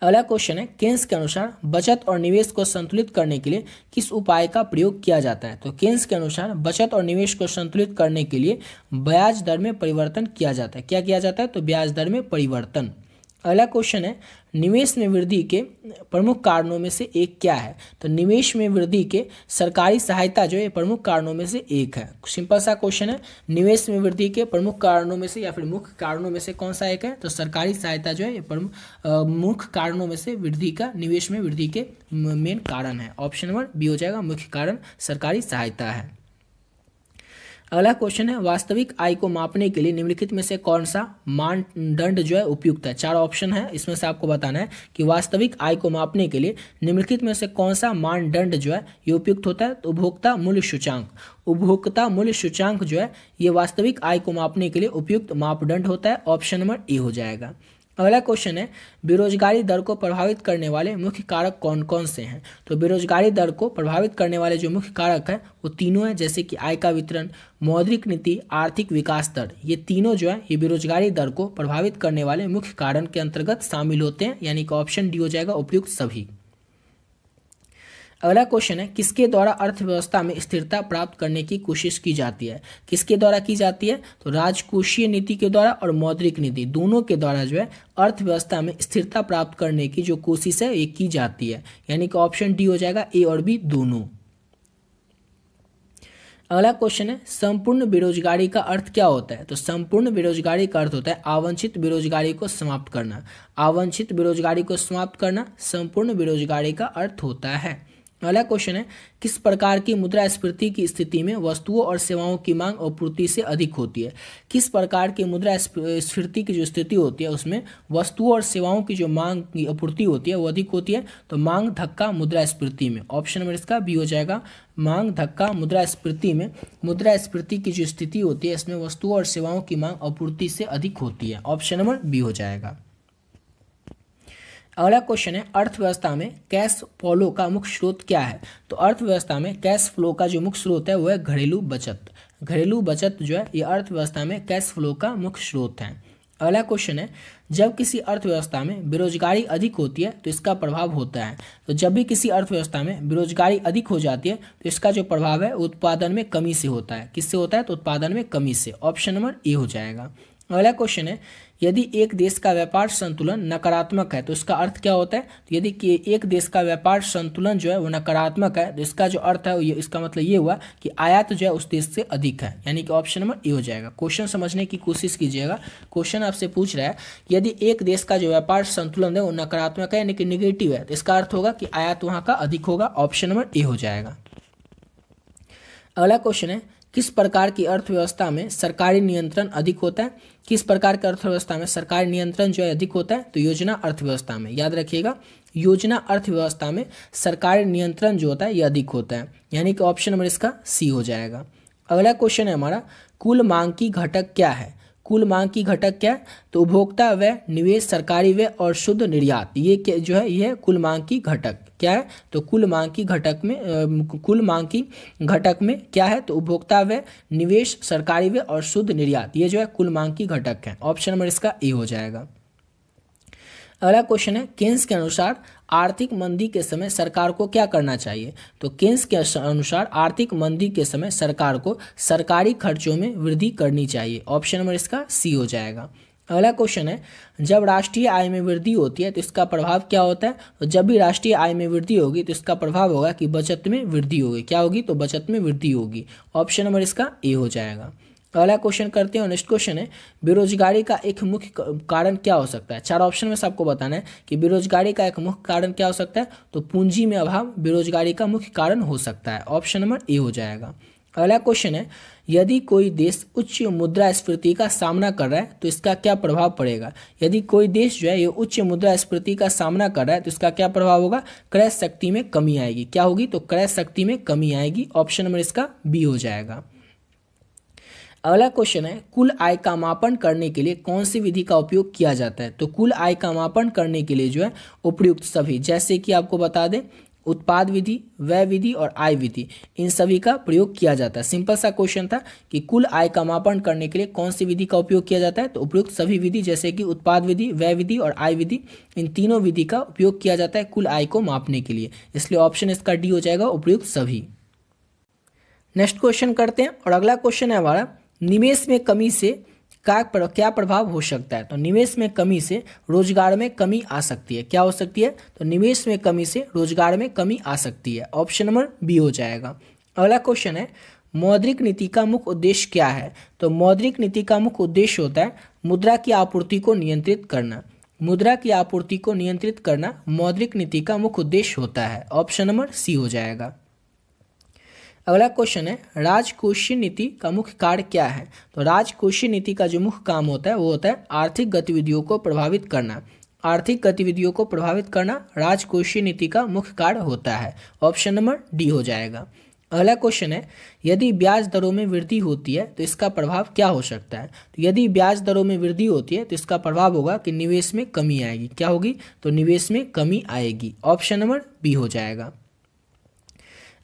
अगला क्वेश्चन है, केन्स के अनुसार बचत और निवेश को संतुलित करने के लिए किस उपाय का प्रयोग किया जाता है? तो केन्स के अनुसार बचत और निवेश को संतुलित करने के लिए ब्याज दर में परिवर्तन किया जाता है। क्या किया जाता है? तो ब्याज दर में परिवर्तन। अगला क्वेश्चन है, निवेश में वृद्धि के प्रमुख कारणों में से एक क्या है? तो निवेश में वृद्धि के सरकारी सहायता जो है प्रमुख कारणों में से एक है। सिंपल सा क्वेश्चन है, निवेश में वृद्धि के प्रमुख कारणों में से या फिर मुख्य कारणों में से कौन सा एक है? तो सरकारी सहायता जो है ये प्रमुख मुख्य कारणों में से वृद्धि का, निवेश में वृद्धि के मेन कारण है। ऑप्शन नंबर बी हो जाएगा, मुख्य कारण सरकारी सहायता है। अगला क्वेश्चन है, वास्तविक आय को मापने के लिए निम्नलिखित में से कौन सा मानदंड जो है उपयुक्त है? 4 ऑप्शन है, इसमें से आपको बताना है कि वास्तविक आय को मापने के लिए निम्नलिखित में से कौन सा मानदंड जो है ये उपयुक्त होता है? तो उपभोक्ता मूल्य सूचांक। उपभोक्ता मूल्य सूचांक जो है ये वास्तविक आय को मापने के लिए उपयुक्त मापदंड होता है। ऑप्शन नंबर ए हो जाएगा। अगला क्वेश्चन है, बेरोजगारी दर को प्रभावित करने वाले मुख्य कारक कौन कौन से हैं? तो बेरोजगारी दर को प्रभावित करने वाले जो मुख्य कारक है वो तीनों हैं, जैसे कि आय का वितरण, मौद्रिक नीति, आर्थिक विकास दर। ये तीनों जो है ये बेरोजगारी दर को प्रभावित करने वाले मुख्य कारण के अंतर्गत शामिल होते हैं, यानी कि ऑप्शन डी हो जाएगा, उपयुक्त सभी। अगला क्वेश्चन है, किसके द्वारा अर्थव्यवस्था में स्थिरता प्राप्त करने की कोशिश की जाती है? किसके द्वारा की जाती है? तो राजकोषीय नीति के द्वारा और मौद्रिक नीति दोनों के द्वारा जो है अर्थव्यवस्था में स्थिरता प्राप्त करने की जो कोशिश है ये की जाती है, यानी कि ऑप्शन डी हो जाएगा, ए और बी दोनों। अगला क्वेश्चन है, संपूर्ण बेरोजगारी का अर्थ क्या होता है? तो संपूर्ण बेरोजगारी का अर्थ होता है आवांछित बेरोजगारी को समाप्त करना। आवांछित बेरोजगारी को समाप्त करना संपूर्ण बेरोजगारी का अर्थ होता है। अगला क्वेश्चन है, किस प्रकार की मुद्रास्फीति की स्थिति में वस्तुओं और सेवाओं की मांग आपूर्ति से अधिक होती है? किस प्रकार की मुद्रास्फीति की जो स्थिति होती है उसमें वस्तुओं और सेवाओं की जो मांग की आपूर्ति होती है वो अधिक होती है? तो मांग धक्का मुद्रास्फीति में। ऑप्शन नंबर इसका बी हो जाएगा, मांग धक्का मुद्रास्फीति में। मुद्रास्फीति की जो स्थिति होती है इसमें वस्तुओं और सेवाओं की मांग आपूर्ति से अधिक होती है। ऑप्शन नंबर बी हो जाएगा। अगला क्वेश्चन है, अर्थव्यवस्था में कैश फ्लो का मुख्य स्रोत क्या है? तो अर्थव्यवस्था में कैश फ्लो का जो मुख्य स्रोत है वो है घरेलू बचत। घरेलू बचत जो है ये अर्थव्यवस्था में कैश फ्लो का मुख्य स्रोत है। अगला क्वेश्चन है, जब किसी अर्थव्यवस्था में बेरोजगारी अधिक होती है तो इसका प्रभाव होता है। तो जब भी किसी अर्थव्यवस्था में बेरोजगारी अधिक हो जाती है तो इसका जो प्रभाव है उत्पादन में कमी से होता है। किससे होता है? तो उत्पादन में कमी से। ऑप्शन नंबर ए हो जाएगा। अगला क्वेश्चन है, यदि एक देश का व्यापार संतुलन नकारात्मक है तो इसका अर्थ क्या होता है? तो यदि कि एक देश का व्यापार संतुलन जो है वो नकारात्मक है तो इसका जो अर्थ है वो इसका मतलब ये हुआ कि आयात जो है उस देश से अधिक है, यानी कि ऑप्शन नंबर ए हो जाएगा। क्वेश्चन समझने की कोशिश कीजिएगा। क्वेश्चन आपसे पूछ रहा है यदि एक देश का जो व्यापार संतुलन है वो नकारात्मक है यानी कि निगेटिव है तो इसका अर्थ होगा कि आयात वहाँ का अधिक होगा। ऑप्शन नंबर ए हो जाएगा। अगला क्वेश्चन है, किस प्रकार की अर्थव्यवस्था में सरकारी नियंत्रण अधिक होता है? किस प्रकार की अर्थव्यवस्था में सरकारी नियंत्रण जो है अधिक होता है? तो योजना अर्थव्यवस्था में। याद रखिएगा, योजना अर्थव्यवस्था में सरकारी नियंत्रण जो होता है ये अधिक होता है, यानी कि ऑप्शन नंबर इसका सी हो जाएगा। अगला क्वेश्चन है हमारा, कुल मांग की घटक क्या है? कुल मांग की घटक क्या है? तो उपभोक्ता व्यय, निवेश, सरकारी व्यय और शुद्ध निर्यात, ये जो है ये कुल मांग की घटक क्या है? तो कुल मांग की घटक में क्या है? तो उपभोक्ता व्यय, निवेश, सरकारी व्यय और शुद्ध निर्यात, ये जो है कुल मांग की घटक है। ऑप्शन नंबर इसका ए हो जाएगा। अगला क्वेश्चन है, केन्स के अनुसार आर्थिक मंदी के समय सरकार को क्या करना चाहिए? तो केन्स के अनुसार आर्थिक मंदी के समय सरकार को सरकारी खर्चों में वृद्धि करनी चाहिए। ऑप्शन नंबर इसका सी हो जाएगा। अगला क्वेश्चन है, जब राष्ट्रीय आय में वृद्धि होती है तो इसका प्रभाव क्या होता है? तो जब भी राष्ट्रीय आय में वृद्धि होगी तो इसका प्रभाव होगा कि बचत में वृद्धि होगी। क्या होगी? तो बचत में वृद्धि होगी। ऑप्शन नंबर इसका ए हो जाएगा। अगला क्वेश्चन करते हैं। नेक्स्ट क्वेश्चन है, बेरोजगारी का एक मुख्य कारण क्या हो सकता है? 4 ऑप्शन में से आपको बताना है कि बेरोजगारी का एक मुख्य कारण क्या हो सकता है? तो पूंजी में अभाव बेरोजगारी का मुख्य कारण हो सकता है। ऑप्शन नंबर ए हो जाएगा। अगला क्वेश्चन है, यदि कोई देश उच्च मुद्रास्फीति का सामना कर रहा है तो इसका क्या प्रभाव पड़ेगा? यदि कोई देश जो है ये उच्च मुद्रास्फीति का सामना कर रहा है तो इसका क्या प्रभाव होगा? क्रय शक्ति में कमी आएगी। क्या होगी? तो क्रय शक्ति में कमी आएगी। ऑप्शन नंबर इसका बी हो जाएगा। अगला क्वेश्चन है कुल आय का मापन करने के लिए कौन सी विधि का उपयोग किया जाता है। तो कुल आय का मापन करने के लिए जो है उपयुक्त सभी, जैसे कि आपको बता दें उत्पाद विधि, व्यय विधि और आय विधि, इन सभी का प्रयोग किया जाता है। सिंपल सा क्वेश्चन था कि कुल आय का मापन करने के लिए कौन सी विधि का उपयोग किया जाता है। तो उपयुक्त सभी विधि, जैसे कि उत्पाद विधि, व्यय विधि और आय विधि, इन तीनों विधि का उपयोग किया जाता है कुल आय को मापने के लिए। इसलिए ऑप्शन इसका डी हो जाएगा, उपयुक्त सभी। नेक्स्ट क्वेश्चन करते हैं और अगला क्वेश्चन है हमारा निवेश में कमी से क्या प्रभाव हो सकता है। तो निवेश में कमी से रोजगार में कमी आ सकती है। क्या हो सकती है। तो निवेश में कमी से रोजगार में कमी आ सकती है। ऑप्शन नंबर बी हो जाएगा। अगला क्वेश्चन है मौद्रिक नीति का मुख्य उद्देश्य क्या है। तो मौद्रिक नीति का मुख्य उद्देश्य होता है मुद्रा की आपूर्ति को नियंत्रित करना। मुद्रा की आपूर्ति को नियंत्रित करना मौद्रिक नीति का मुख्य उद्देश्य होता है। ऑप्शन नंबर सी हो जाएगा। अगला क्वेश्चन है राजकोषीय नीति का मुख्य कार्य क्या है। तो राजकोषीय नीति का जो मुख्य काम होता है वो होता है आर्थिक गतिविधियों को प्रभावित करना। आर्थिक गतिविधियों को प्रभावित करना राजकोषीय नीति का मुख्य कार्य होता है। ऑप्शन नंबर डी हो जाएगा। अगला क्वेश्चन है यदि ब्याज दरों में वृद्धि होती है तो इसका प्रभाव क्या हो सकता है। तो यदि ब्याज दरों में वृद्धि होती है तो इसका प्रभाव होगा कि निवेश में कमी आएगी। क्या होगी। तो निवेश में कमी आएगी। ऑप्शन नंबर बी हो जाएगा।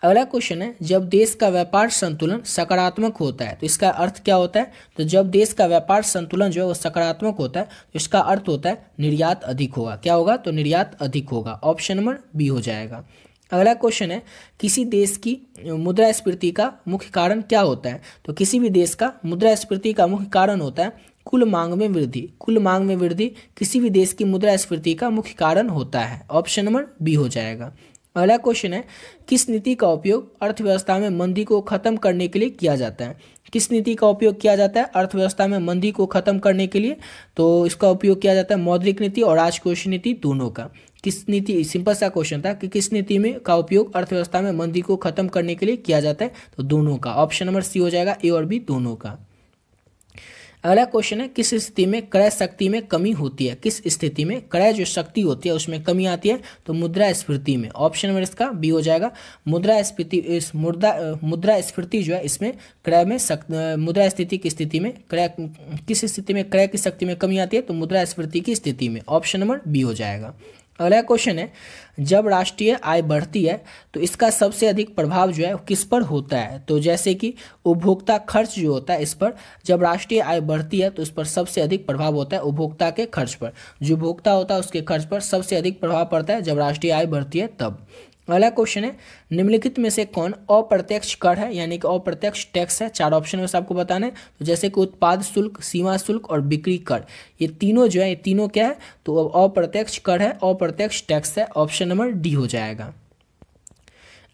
अगला क्वेश्चन है जब देश का व्यापार संतुलन सकारात्मक होता है तो इसका अर्थ क्या होता है। तो जब देश का व्यापार संतुलन जो है वो सकारात्मक होता है तो इसका अर्थ होता है निर्यात अधिक होगा। क्या होगा। तो निर्यात अधिक होगा। ऑप्शन नंबर बी हो जाएगा। अगला क्वेश्चन है किसी देश की मुद्रास्फीति का मुख्य कारण क्या होता है। तो किसी भी देश का मुद्रास्फीति का मुख्य कारण होता है कुल मांग में वृद्धि। कुल मांग में वृद्धि किसी भी देश की मुद्रास्फीति का मुख्य कारण होता है। ऑप्शन नंबर बी हो जाएगा। अगला क्वेश्चन है किस नीति का उपयोग अर्थव्यवस्था में मंदी को खत्म करने के लिए किया जाता है। किस नीति का उपयोग किया जाता है अर्थव्यवस्था में मंदी को खत्म करने के लिए। तो इसका उपयोग किया जाता है मौद्रिक नीति और राजकोषीय नीति दोनों का। किस नीति, सिंपल सा क्वेश्चन था कि किस नीति में का उपयोग अर्थव्यवस्था में मंदी को खत्म करने के लिए किया जाता है। तो दोनों का। ऑप्शन नंबर सी हो जाएगा, ए और बी दोनों का। अगला क्वेश्चन है किस स्थिति में क्रय शक्ति में कमी होती है। किस स्थिति में क्रय जो शक्ति होती है उसमें कमी आती है। तो मुद्रास्फीति में। ऑप्शन नंबर इसका बी हो जाएगा। मुद्रास्फीति जो है इसमें क्रय में मुद्रास्फीति की स्थिति में क्रय, किस स्थिति में क्रय की शक्ति में कमी आती है। तो मुद्रास्फीति की स्थिति में। ऑप्शन नंबर बी हो जाएगा। अगला क्वेश्चन है जब राष्ट्रीय आय बढ़ती है तो इसका सबसे अधिक प्रभाव जो है किस पर होता है। तो जैसे कि उपभोक्ता खर्च जो होता है इस पर, जब राष्ट्रीय आय बढ़ती है तो इस पर सबसे अधिक प्रभाव होता है उपभोक्ता के खर्च पर। जो उपभोक्ता होता है उसके खर्च पर सबसे अधिक प्रभाव पड़ता है जब राष्ट्रीय आय बढ़ती है तब। अगला क्वेश्चन है निम्नलिखित में से कौन अप्रत्यक्ष कर है यानी कि अप्रत्यक्ष टैक्स है। चार ऑप्शन में से आपको बताना है। तो जैसे कि उत्पाद शुल्क, सीमा शुल्क और बिक्री कर, ये तीनों जो है ये तीनों क्या है। तो अप्रत्यक्ष कर है, अप्रत्यक्ष टैक्स है। ऑप्शन नंबर डी हो जाएगा।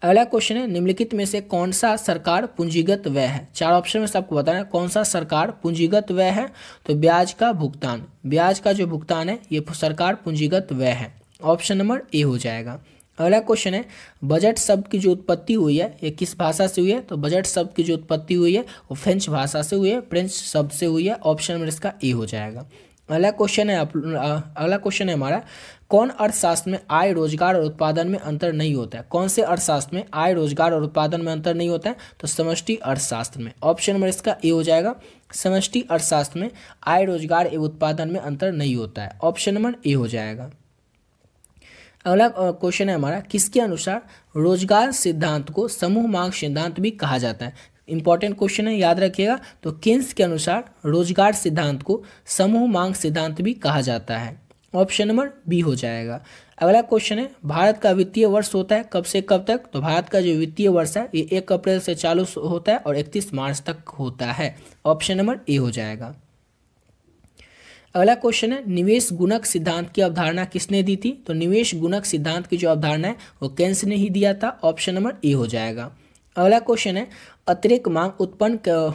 अगला क्वेश्चन है निम्नलिखित में से कौन सा सरकार पूंजीगत व्यय है। चार ऑप्शन में से आपको बताना है कौन सा सरकार पूंजीगत व्यय है। तो ब्याज का भुगतान, ब्याज का जो भुगतान है ये सरकार पूंजीगत व्यय है। ऑप्शन नंबर ए हो जाएगा। अगला क्वेश्चन है बजट शब्द की जो उत्पत्ति हुई है ये किस भाषा से हुई है। तो बजट शब्द की जो उत्पत्ति हुई है वो फ्रेंच भाषा से हुई है, फ्रेंच शब्द से हुई है। ऑप्शन नंबर इसका ए हो जाएगा। अगला क्वेश्चन है हमारा कौन अर्थशास्त्र में आय, रोजगार और उत्पादन में अंतर नहीं होता है। कौन से अर्थशास्त्र में आय, रोजगार और उत्पादन में अंतर नहीं होता है। तो समष्टि अर्थशास्त्र में। ऑप्शन नंबर इसका ए हो जाएगा। समष्टि अर्थशास्त्र में आय, रोजगार एवं उत्पादन में अंतर नहीं होता है। ऑप्शन नंबर ए हो जाएगा। अगला क्वेश्चन है हमारा किसके अनुसार रोजगार सिद्धांत को समूह मांग सिद्धांत भी कहा जाता है। इंपॉर्टेंट क्वेश्चन है, याद रखिएगा। तो केन्स के अनुसार रोजगार सिद्धांत को समूह मांग सिद्धांत भी कहा जाता है। ऑप्शन नंबर बी हो जाएगा। अगला क्वेश्चन है भारत का वित्तीय वर्ष होता है कब से कब तक। तो भारत का जो वित्तीय वर्ष है ये 1 अप्रैल से चालू होता है और 31 मार्च तक होता है। ऑप्शन नंबर ए हो जाएगा। अगला क्वेश्चन है निवेश गुणक सिद्धांत की अवधारणा किसने दी थी। तो निवेश गुणक सिद्धांत की जो अवधारणा है वो केन्स ने ही दिया था। ऑप्शन नंबर ए हो जाएगा। अगला क्वेश्चन है अतिरिक्त मांग उत्पन्न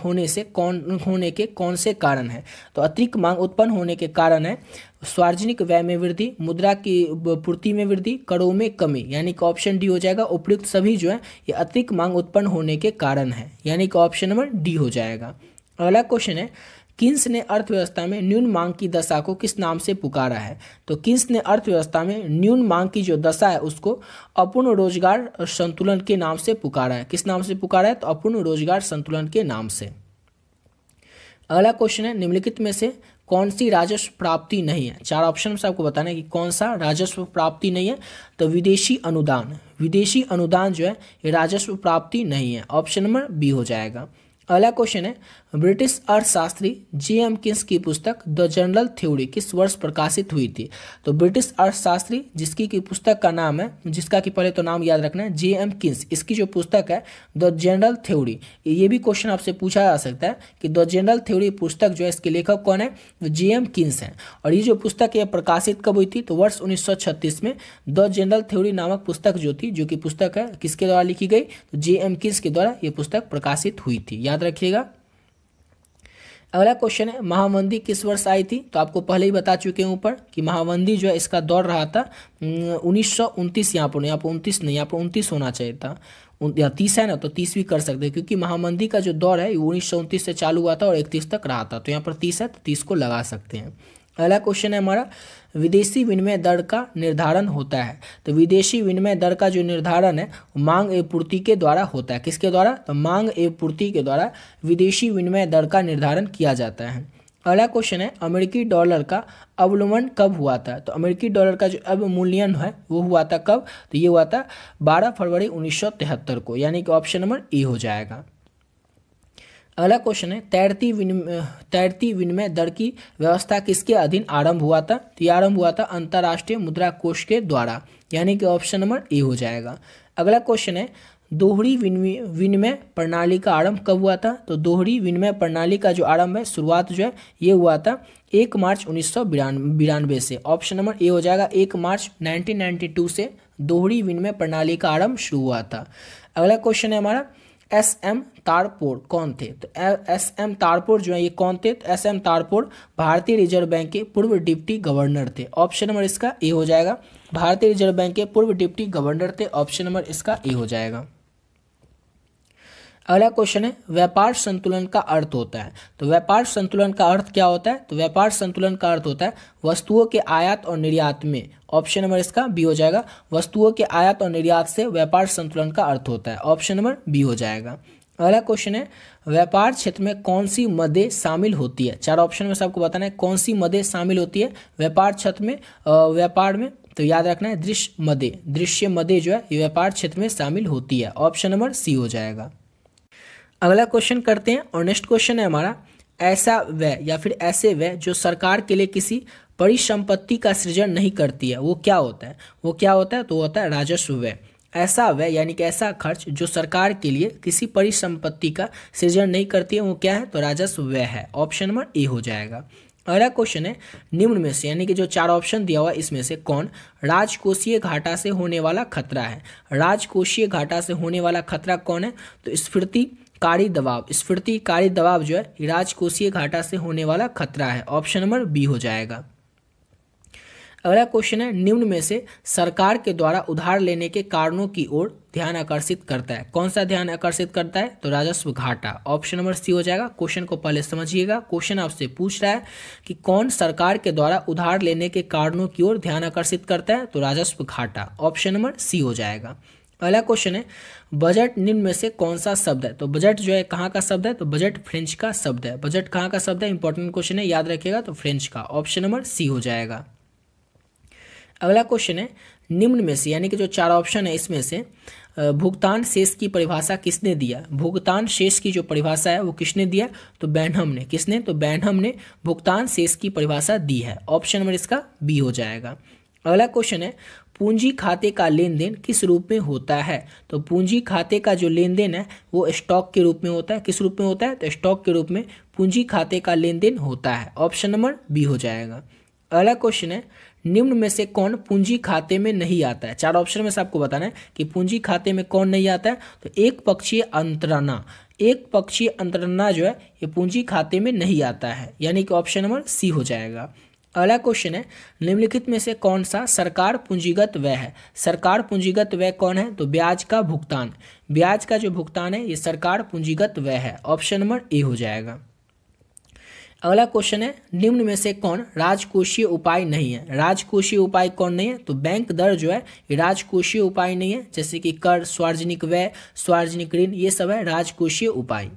होने के कौन से कारण है। तो अतिरिक्त मांग उत्पन्न होने के कारण है सार्वजनिक व्यय में वृद्धि, मुद्रा की पूर्ति में वृद्धि, करों में कमी, यानी कि ऑप्शन डी हो जाएगा। उपयुक्त सभी जो है ये अतिरिक्त मांग उत्पन्न होने के कारण है, यानी कि ऑप्शन नंबर डी हो जाएगा। अगला क्वेश्चन है किन्स ने अर्थव्यवस्था में न्यून मांग की दशा को किस नाम से पुकारा है। तो किन्स ने अर्थव्यवस्था में न्यून मांग की जो दशा है उसको अपूर्ण रोजगार संतुलन के नाम से पुकारा है। किस नाम से पुकारा है। तो अपूर्ण रोजगार संतुलन के नाम से। अगला क्वेश्चन है निम्नलिखित में से कौन सी राजस्व प्राप्ति नहीं है। चार ऑप्शन में से आपको बताना है कि कौन सा राजस्व प्राप्ति नहीं है। तो विदेशी अनुदान जो है ये राजस्व प्राप्ति नहीं है। ऑप्शन नंबर बी हो जाएगा। अगला क्वेश्चन है ब्रिटिश अर्थशास्त्री जे.एम. किन्स की पुस्तक द जनरल थ्योरी किस वर्ष प्रकाशित हुई थी। तो ब्रिटिश अर्थशास्त्री जिसकी की पुस्तक का नाम है, जिसका कि पहले तो नाम याद रखना है, जे.एम. किन्स, इसकी जो पुस्तक है द जनरल थ्योरी, ये भी क्वेश्चन आपसे पूछा जा सकता है कि द जनरल थ्योरी पुस्तक जो है इसके लेखक कौन है, तो जे.एम. किन्स हैं। और ये जो पुस्तक है प्रकाशित कब हुई थी, तो वर्ष 1936 में द जनरल थ्योरी नामक पुस्तक जो थी, जो कि पुस्तक है किसके द्वारा लिखी गई, तो जे.एम. किन्स के द्वारा ये पुस्तक प्रकाशित हुई थी, याद रखिएगा। अगला क्वेश्चन है महामंदी किस वर्ष आई थी। तो आपको पहले ही बता चुके हैं ऊपर कि महामंदी जो है इसका दौर रहा था 1929, यहाँ पर 29 नहीं, यहाँ पर 29 होना चाहिए था, या 30 है ना, तो 30 भी कर सकते हैं क्योंकि महामंदी का जो दौर है 1929 से चालू हुआ था और 31 तक रहा था। तो यहाँ पर 30 है तो 30 को लगा सकते हैं। अगला क्वेश्चन है हमारा विदेशी विनिमय दर का निर्धारण होता है। तो विदेशी विनिमय दर का जो निर्धारण है मांग एवं पूर्ति के द्वारा होता है। किसके द्वारा, तो मांग एवं पूर्ति के द्वारा विदेशी विनिमय दर का निर्धारण किया जाता है। अगला क्वेश्चन है अमेरिकी डॉलर का अवमूल्यन कब हुआ था। तो अमेरिकी डॉलर का जो अवमूल्यन है वो हुआ था कब, तो ये हुआ था 12 फरवरी 1973 को, यानी कि ऑप्शन नंबर ए हो जाएगा। अगला क्वेश्चन है तैरती विनिमय दर की व्यवस्था किसके अधीन आरंभ हुआ था। तो ये आरंभ हुआ था अंतर्राष्ट्रीय मुद्रा कोष के द्वारा, यानी कि ऑप्शन नंबर ए हो जाएगा। अगला क्वेश्चन है दोहरी विनिमय प्रणाली का आरंभ कब हुआ था। तो दोहरी विनिमय प्रणाली का जो आरंभ है, शुरुआत जो है ये हुआ था 1 मार्च 1992 से। ऑप्शन नंबर ए हो जाएगा। 1 मार्च 1992 से दोहरी विनिमय प्रणाली का आरंभ शुरू हुआ था। अगला क्वेश्चन है हमारा एस.एम. तारपोर कौन थे। तो एस.एम. तारपोर जो है ये कौन थे, तो एस.एम. तारपोर भारतीय रिजर्व बैंक के पूर्व डिप्टी गवर्नर थे। ऑप्शन नंबर इसका ए हो जाएगा। भारतीय रिजर्व बैंक के पूर्व डिप्टी गवर्नर थे, ऑप्शन नंबर इसका ए हो जाएगा। अगला क्वेश्चन है व्यापार संतुलन का अर्थ होता है। तो व्यापार संतुलन का अर्थ क्या होता है, तो व्यापार संतुलन का अर्थ होता है वस्तुओं के आयात और निर्यात में, ऑप्शन नंबर इसका बी हो जाएगा। वस्तुओं के आयात और निर्यात से व्यापार संतुलन का अर्थ होता है, ऑप्शन नंबर बी हो जाएगा। अगला क्वेश्चन है व्यापार क्षेत्र में कौन सी मदें शामिल होती है। चार ऑप्शन में सबको बताना है कौन सी मदें शामिल होती है व्यापार क्षेत्र में, व्यापार में। तो याद रखना है दृश्य मदें जो है ये व्यापार क्षेत्र में शामिल होती है, ऑप्शन नंबर सी हो जाएगा। अगला क्वेश्चन करते हैं और नेक्स्ट क्वेश्चन है हमारा ऐसा व्यय या फिर ऐसे व्यय जो सरकार के लिए किसी परिसंपत्ति का सृजन नहीं करती है वो क्या होता है। वो क्या होता है, तो होता है राजस्व व्यय। ऐसा व्यय यानी कि ऐसा खर्च जो सरकार के लिए किसी परिसंपत्ति का सृजन नहीं करती है वो क्या है, तो राजस्व व्यय है, ऑप्शन नंबर ए हो जाएगा। अगला क्वेश्चन है निम्न में से यानी कि जो चार ऑप्शन दिया हुआ है इसमें से कौन राजकोषीय घाटा से होने वाला खतरा है। राजकोषीय घाटा से होने वाला खतरा कौन है, तो स्फीतीकारी दबाव जो है राजकोषीय घाटा से होने वाला खतरा है, ऑप्शन नंबर बी हो जाएगा। अगला क्वेश्चन है निम्न में से सरकार के द्वारा उधार लेने के कारणों की ओर ध्यान आकर्षित करता है। कौन सा ध्यान आकर्षित करता है, तो राजस्व घाटा, ऑप्शन नंबर सी हो जाएगा। क्वेश्चन को पहले समझिएगा। क्वेश्चन आपसे पूछ रहा है कि कौन सरकार के द्वारा उधार लेने के कारणों की ओर ध्यान आकर्षित करता है, तो राजस्व घाटा, ऑप्शन नंबर सी हो जाएगा। अगला क्वेश्चन है बजट निम्न में से कौन सा शब्द है। तो बजट जो है कहाँ का शब्द है, तो बजट फ्रेंच का शब्द है। बजट कहाँ का शब्द है, इंपॉर्टेंट क्वेश्चन है, याद रखिएगा, तो फ्रेंच का, ऑप्शन नंबर सी हो जाएगा। अगला क्वेश्चन है निम्न में से यानी कि जो चार ऑप्शन है इसमें से भुगतान शेष की परिभाषा किसने दिया। भुगतान शेष की जो परिभाषा है वो किसने दिया, तो बैनहम ने। किसने, तो बैनहम ने भुगतान शेष की परिभाषा दी है, ऑप्शन नंबर इसका बी हो जाएगा। अगला क्वेश्चन है पूंजी खाते का लेन देन किस रूप में होता है। तो पूंजी खाते का जो लेन देन है वो स्टॉक के रूप में होता है। किस रूप में होता है, तो स्टॉक के रूप में पूंजी खाते का लेन देन होता है, ऑप्शन नंबर बी हो जाएगा। अगला क्वेश्चन है निम्न में से कौन पूंजी खाते में नहीं आता है। चार ऑप्शन में से आपको बताना है कि पूंजी खाते में कौन नहीं आता है, तो एक पक्षीय अंतरणा जो है ये पूंजी खाते में नहीं आता है, यानी कि ऑप्शन नंबर सी हो जाएगा। अगला क्वेश्चन है निम्नलिखित में से कौन सा सरकार पूंजीगत व्यय है। सरकार पूंजीगत व्यय कौन है, तो ब्याज का भुगतान। ब्याज का जो भुगतान है ये सरकार पूंजीगत व्यय है, ऑप्शन नंबर ए हो जाएगा। अगला क्वेश्चन है निम्न में से कौन राजकोषीय उपाय नहीं है। राजकोषीय उपाय कौन नहीं है, तो बैंक दर जो है ये राजकोषीय उपाय नहीं है, जैसे कि कर, सार्वजनिक व्यय, सार्वजनिक ऋण, ये सब है राजकोषीय उपाय।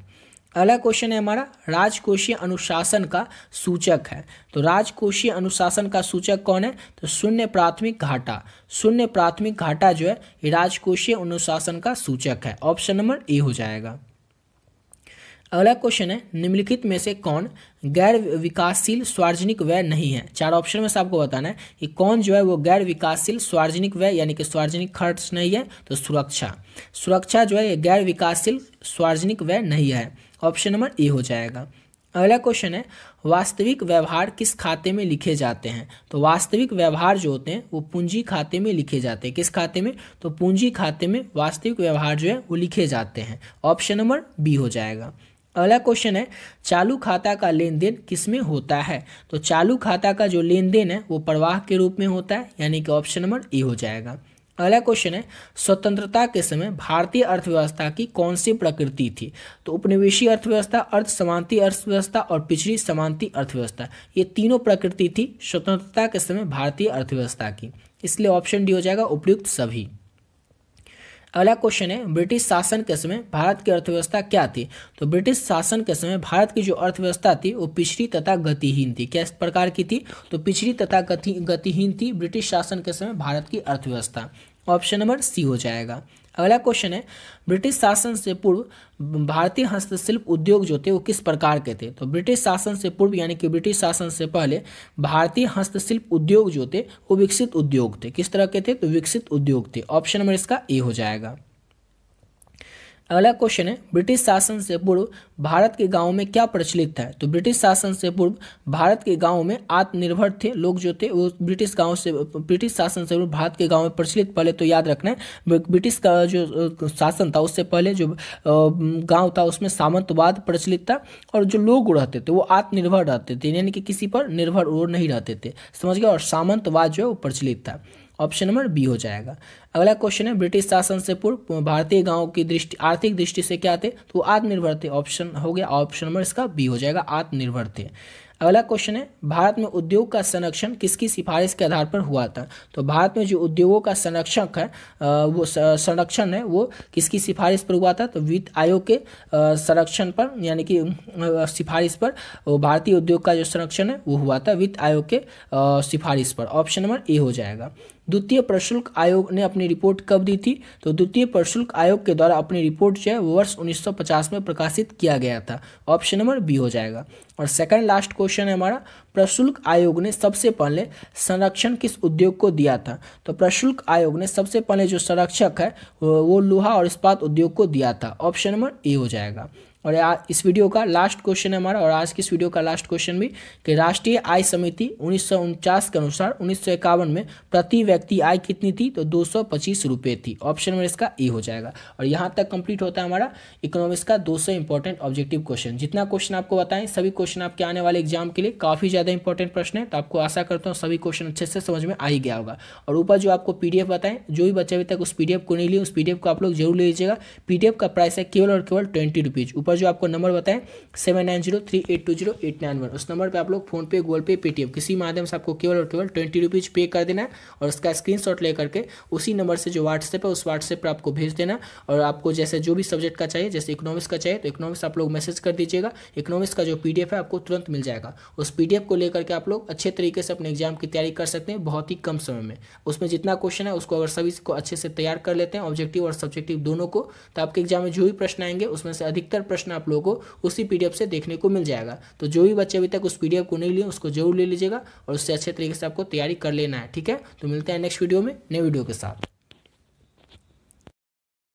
अगला क्वेश्चन है हमारा, राजकोषीय अनुशासन का सूचक है। तो राजकोषीय अनुशासन का सूचक कौन है? तो शून्य प्राथमिक घाटा। शून्य प्राथमिक घाटा जो है ये राजकोषीय अनुशासन का सूचक है। ऑप्शन नंबर ए हो जाएगा। अगला क्वेश्चन है, निम्नलिखित में से कौन गैर विकासशील सार्वजनिक व्यय नहीं है? चार ऑप्शन में से आपको बताना है कि कौन जो है वो गैर विकासशील सार्वजनिक व्यय यानी कि सार्वजनिक खर्च नहीं है। तो सुरक्षा। सुरक्षा जो है ये गैर विकासशील सार्वजनिक व्यय नहीं है। ऑप्शन नंबर ए हो जाएगा। अगला क्वेश्चन है, वास्तविक व्यवहार किस खाते में लिखे जाते हैं? तो वास्तविक व्यवहार जो होते हैं वो पूंजी खाते में लिखे जाते हैं। किस खाते में? तो पूंजी खाते में वास्तविक व्यवहार जो है वो लिखे जाते हैं। ऑप्शन नंबर बी हो जाएगा। अगला क्वेश्चन है, चालू खाता का लेन देन किसमें होता है? तो चालू खाता का जो लेन देन है वो प्रवाह के रूप में होता है, यानी कि ऑप्शन नंबर ए हो जाएगा। अगला क्वेश्चन है, स्वतंत्रता के समय भारतीय अर्थव्यवस्था की कौन सी प्रकृति थी? तो उपनिवेशी अर्थव्यवस्था, अर्ध समांती अर्थव्यवस्था और पिछड़ी समांती अर्थव्यवस्था, ये तीनों प्रकृति थी स्वतंत्रता के समय भारतीय अर्थव्यवस्था की। इसलिए ऑप्शन डी हो जाएगा उपयुक्त सभी। अगला क्वेश्चन है, ब्रिटिश शासन के समय भारत की अर्थव्यवस्था क्या थी? तो ब्रिटिश शासन के समय भारत की जो अर्थव्यवस्था थी वो पिछड़ी तथा गतिहीन थी। किस प्रकार की थी? तो पिछड़ी तथा गतिहीन थी ब्रिटिश शासन के समय भारत की अर्थव्यवस्था। ऑप्शन नंबर सी हो जाएगा। अगला क्वेश्चन है, ब्रिटिश शासन से पूर्व भारतीय हस्तशिल्प उद्योग जो थे वो किस प्रकार के थे? तो ब्रिटिश शासन से पूर्व यानी कि ब्रिटिश शासन से पहले भारतीय हस्तशिल्प उद्योग जो थे वो विकसित उद्योग थे। किस तरह के थे? तो विकसित उद्योग थे। ऑप्शन नंबर इसका ए हो जाएगा। अगला क्वेश्चन है, ब्रिटिश शासन से पूर्व भारत के गांवों में क्या प्रचलित था? तो ब्रिटिश शासन से पूर्व भारत के गांवों में आत्मनिर्भर थे लोग जो थे वो ब्रिटिश शासन से पूर्व भारत के गांव में प्रचलित। पहले तो याद रखना है ब्रिटिश का जो शासन था उससे पहले जो गांव था उसमें सामंतवाद प्रचलित था और जो लोग रहते थे वो आत्मनिर्भर रहते थे, यानी कि किसी पर निर्भर वो नहीं रहते थे। समझ गए? और सामंतवाद जो है वो प्रचलित था। ऑप्शन नंबर बी हो जाएगा। अगला क्वेश्चन है, ब्रिटिश शासन से पूर्व भारतीय गांवों की दृष्टि आर्थिक दृष्टि से क्या थे? तो वो आत्मनिर्भर थे। ऑप्शन हो गया, ऑप्शन नंबर इसका बी हो जाएगा, आत्मनिर्भर थे। अगला क्वेश्चन है, भारत में उद्योग का संरक्षण किसकी सिफारिश के आधार पर हुआ था? तो भारत में जो उद्योगों का संरक्षक है वो संरक्षण है वो किसकी सिफारिश पर हुआ था? तो वित्त आयोग के संरक्षण पर यानी कि सिफारिश पर भारतीय उद्योग का जो संरक्षण है वो हुआ था वित्त आयोग के सिफारिश पर। ऑप्शन नंबर ए हो जाएगा। द्वितीय प्रशुल्क आयोग ने अपनी रिपोर्ट कब दी थी? तो द्वितीय प्रशुल्क आयोग के द्वारा अपनी रिपोर्ट जो है वो वर्ष 1950 में प्रकाशित किया गया था। ऑप्शन नंबर बी हो जाएगा। और सेकंड लास्ट क्वेश्चन है हमारा, प्रशुल्क आयोग ने सबसे पहले संरक्षण किस उद्योग को दिया था? तो प्रशुल्क आयोग ने सबसे पहले जो संरक्षक है वो लोहा और इस्पात उद्योग को दिया था। ऑप्शन नंबर ए हो जाएगा। और इस वीडियो का लास्ट क्वेश्चन है हमारा, और आज की इस वीडियो का लास्ट क्वेश्चन भी कि राष्ट्रीय आय समिति 1949 के अनुसार 1951 में प्रति व्यक्ति आय कितनी थी? तो 225 रुपये थी। ऑप्शन में इसका ए हो जाएगा। और यहाँ तक कंप्लीट होता है हमारा इकोनॉमिक्स का 200 इंपॉर्टेंट ऑब्जेक्टिव क्वेश्चन। जितना क्वेश्चन आपको बताएं सभी क्वेश्चन आपके आने वाले एग्जाम के लिए काफ़ी ज़्यादा इंपॉर्टेंट प्रश्न है, तो आपको आशा करता हूँ सभी क्वेश्चन अच्छे से समझ में आ ही गया होगा। और ऊपर जो आपको PDF बताएं, जो भी बच्चे अभी तक उस PDF को नहीं लिए उस PDF को आप लोग जरूर ले लीजिएगा। PDF का प्राइस है केवल और केवल 20 रुपीज़। ऊपर जो आपको नंबर बताएं 7903820891, उस नंबर पे आप लोग फोन पे, गूगल पे, पेटीएम किसी माध्यम से आपको केवल और केवल 20 रुपीज़ पे कर देना है और उसका स्क्रीनशॉट लेकर के उसी नंबर से जो व्हाट्सएप है उस व्हाट्सएप पर आपको भेज देना। और आपको जैसे जो भी सब्जेक्ट का चाहिए, जैसे इकोनॉमिक्स का चाहिए तो इकोनॉमिक्स आप लोग मैसेज कर दीजिएगा। इकोनॉमिक्स का जो PDF है आपको तुरंत मिल जाएगा। उस PDF को लेकर के आप लोग अच्छे तरीके से अपने एग्जाम की तैयारी कर सकते हैं बहुत ही कम समय में। उसमें जितना क्वेश्चन है उसको अगर सभी को अच्छे से तैयार कर लेते हैं, ऑब्जेक्टिव और सब्जेक्टिव दोनों को, तो आपके एग्जाम में जो भी प्रश्न आएंगे उसमें से अधिकतर प्रश्न आप लोगों को उसी PDF से देखने को मिल जाएगा। तो जो भी बच्चे अभी तक उस PDF को नहीं लिए उसको जरूर ले लीजिएगा और उससे अच्छे तरीके से आपको तैयारी कर लेना है। ठीक है, तो मिलते हैं नेक्स्ट वीडियो में नए वीडियो के साथ।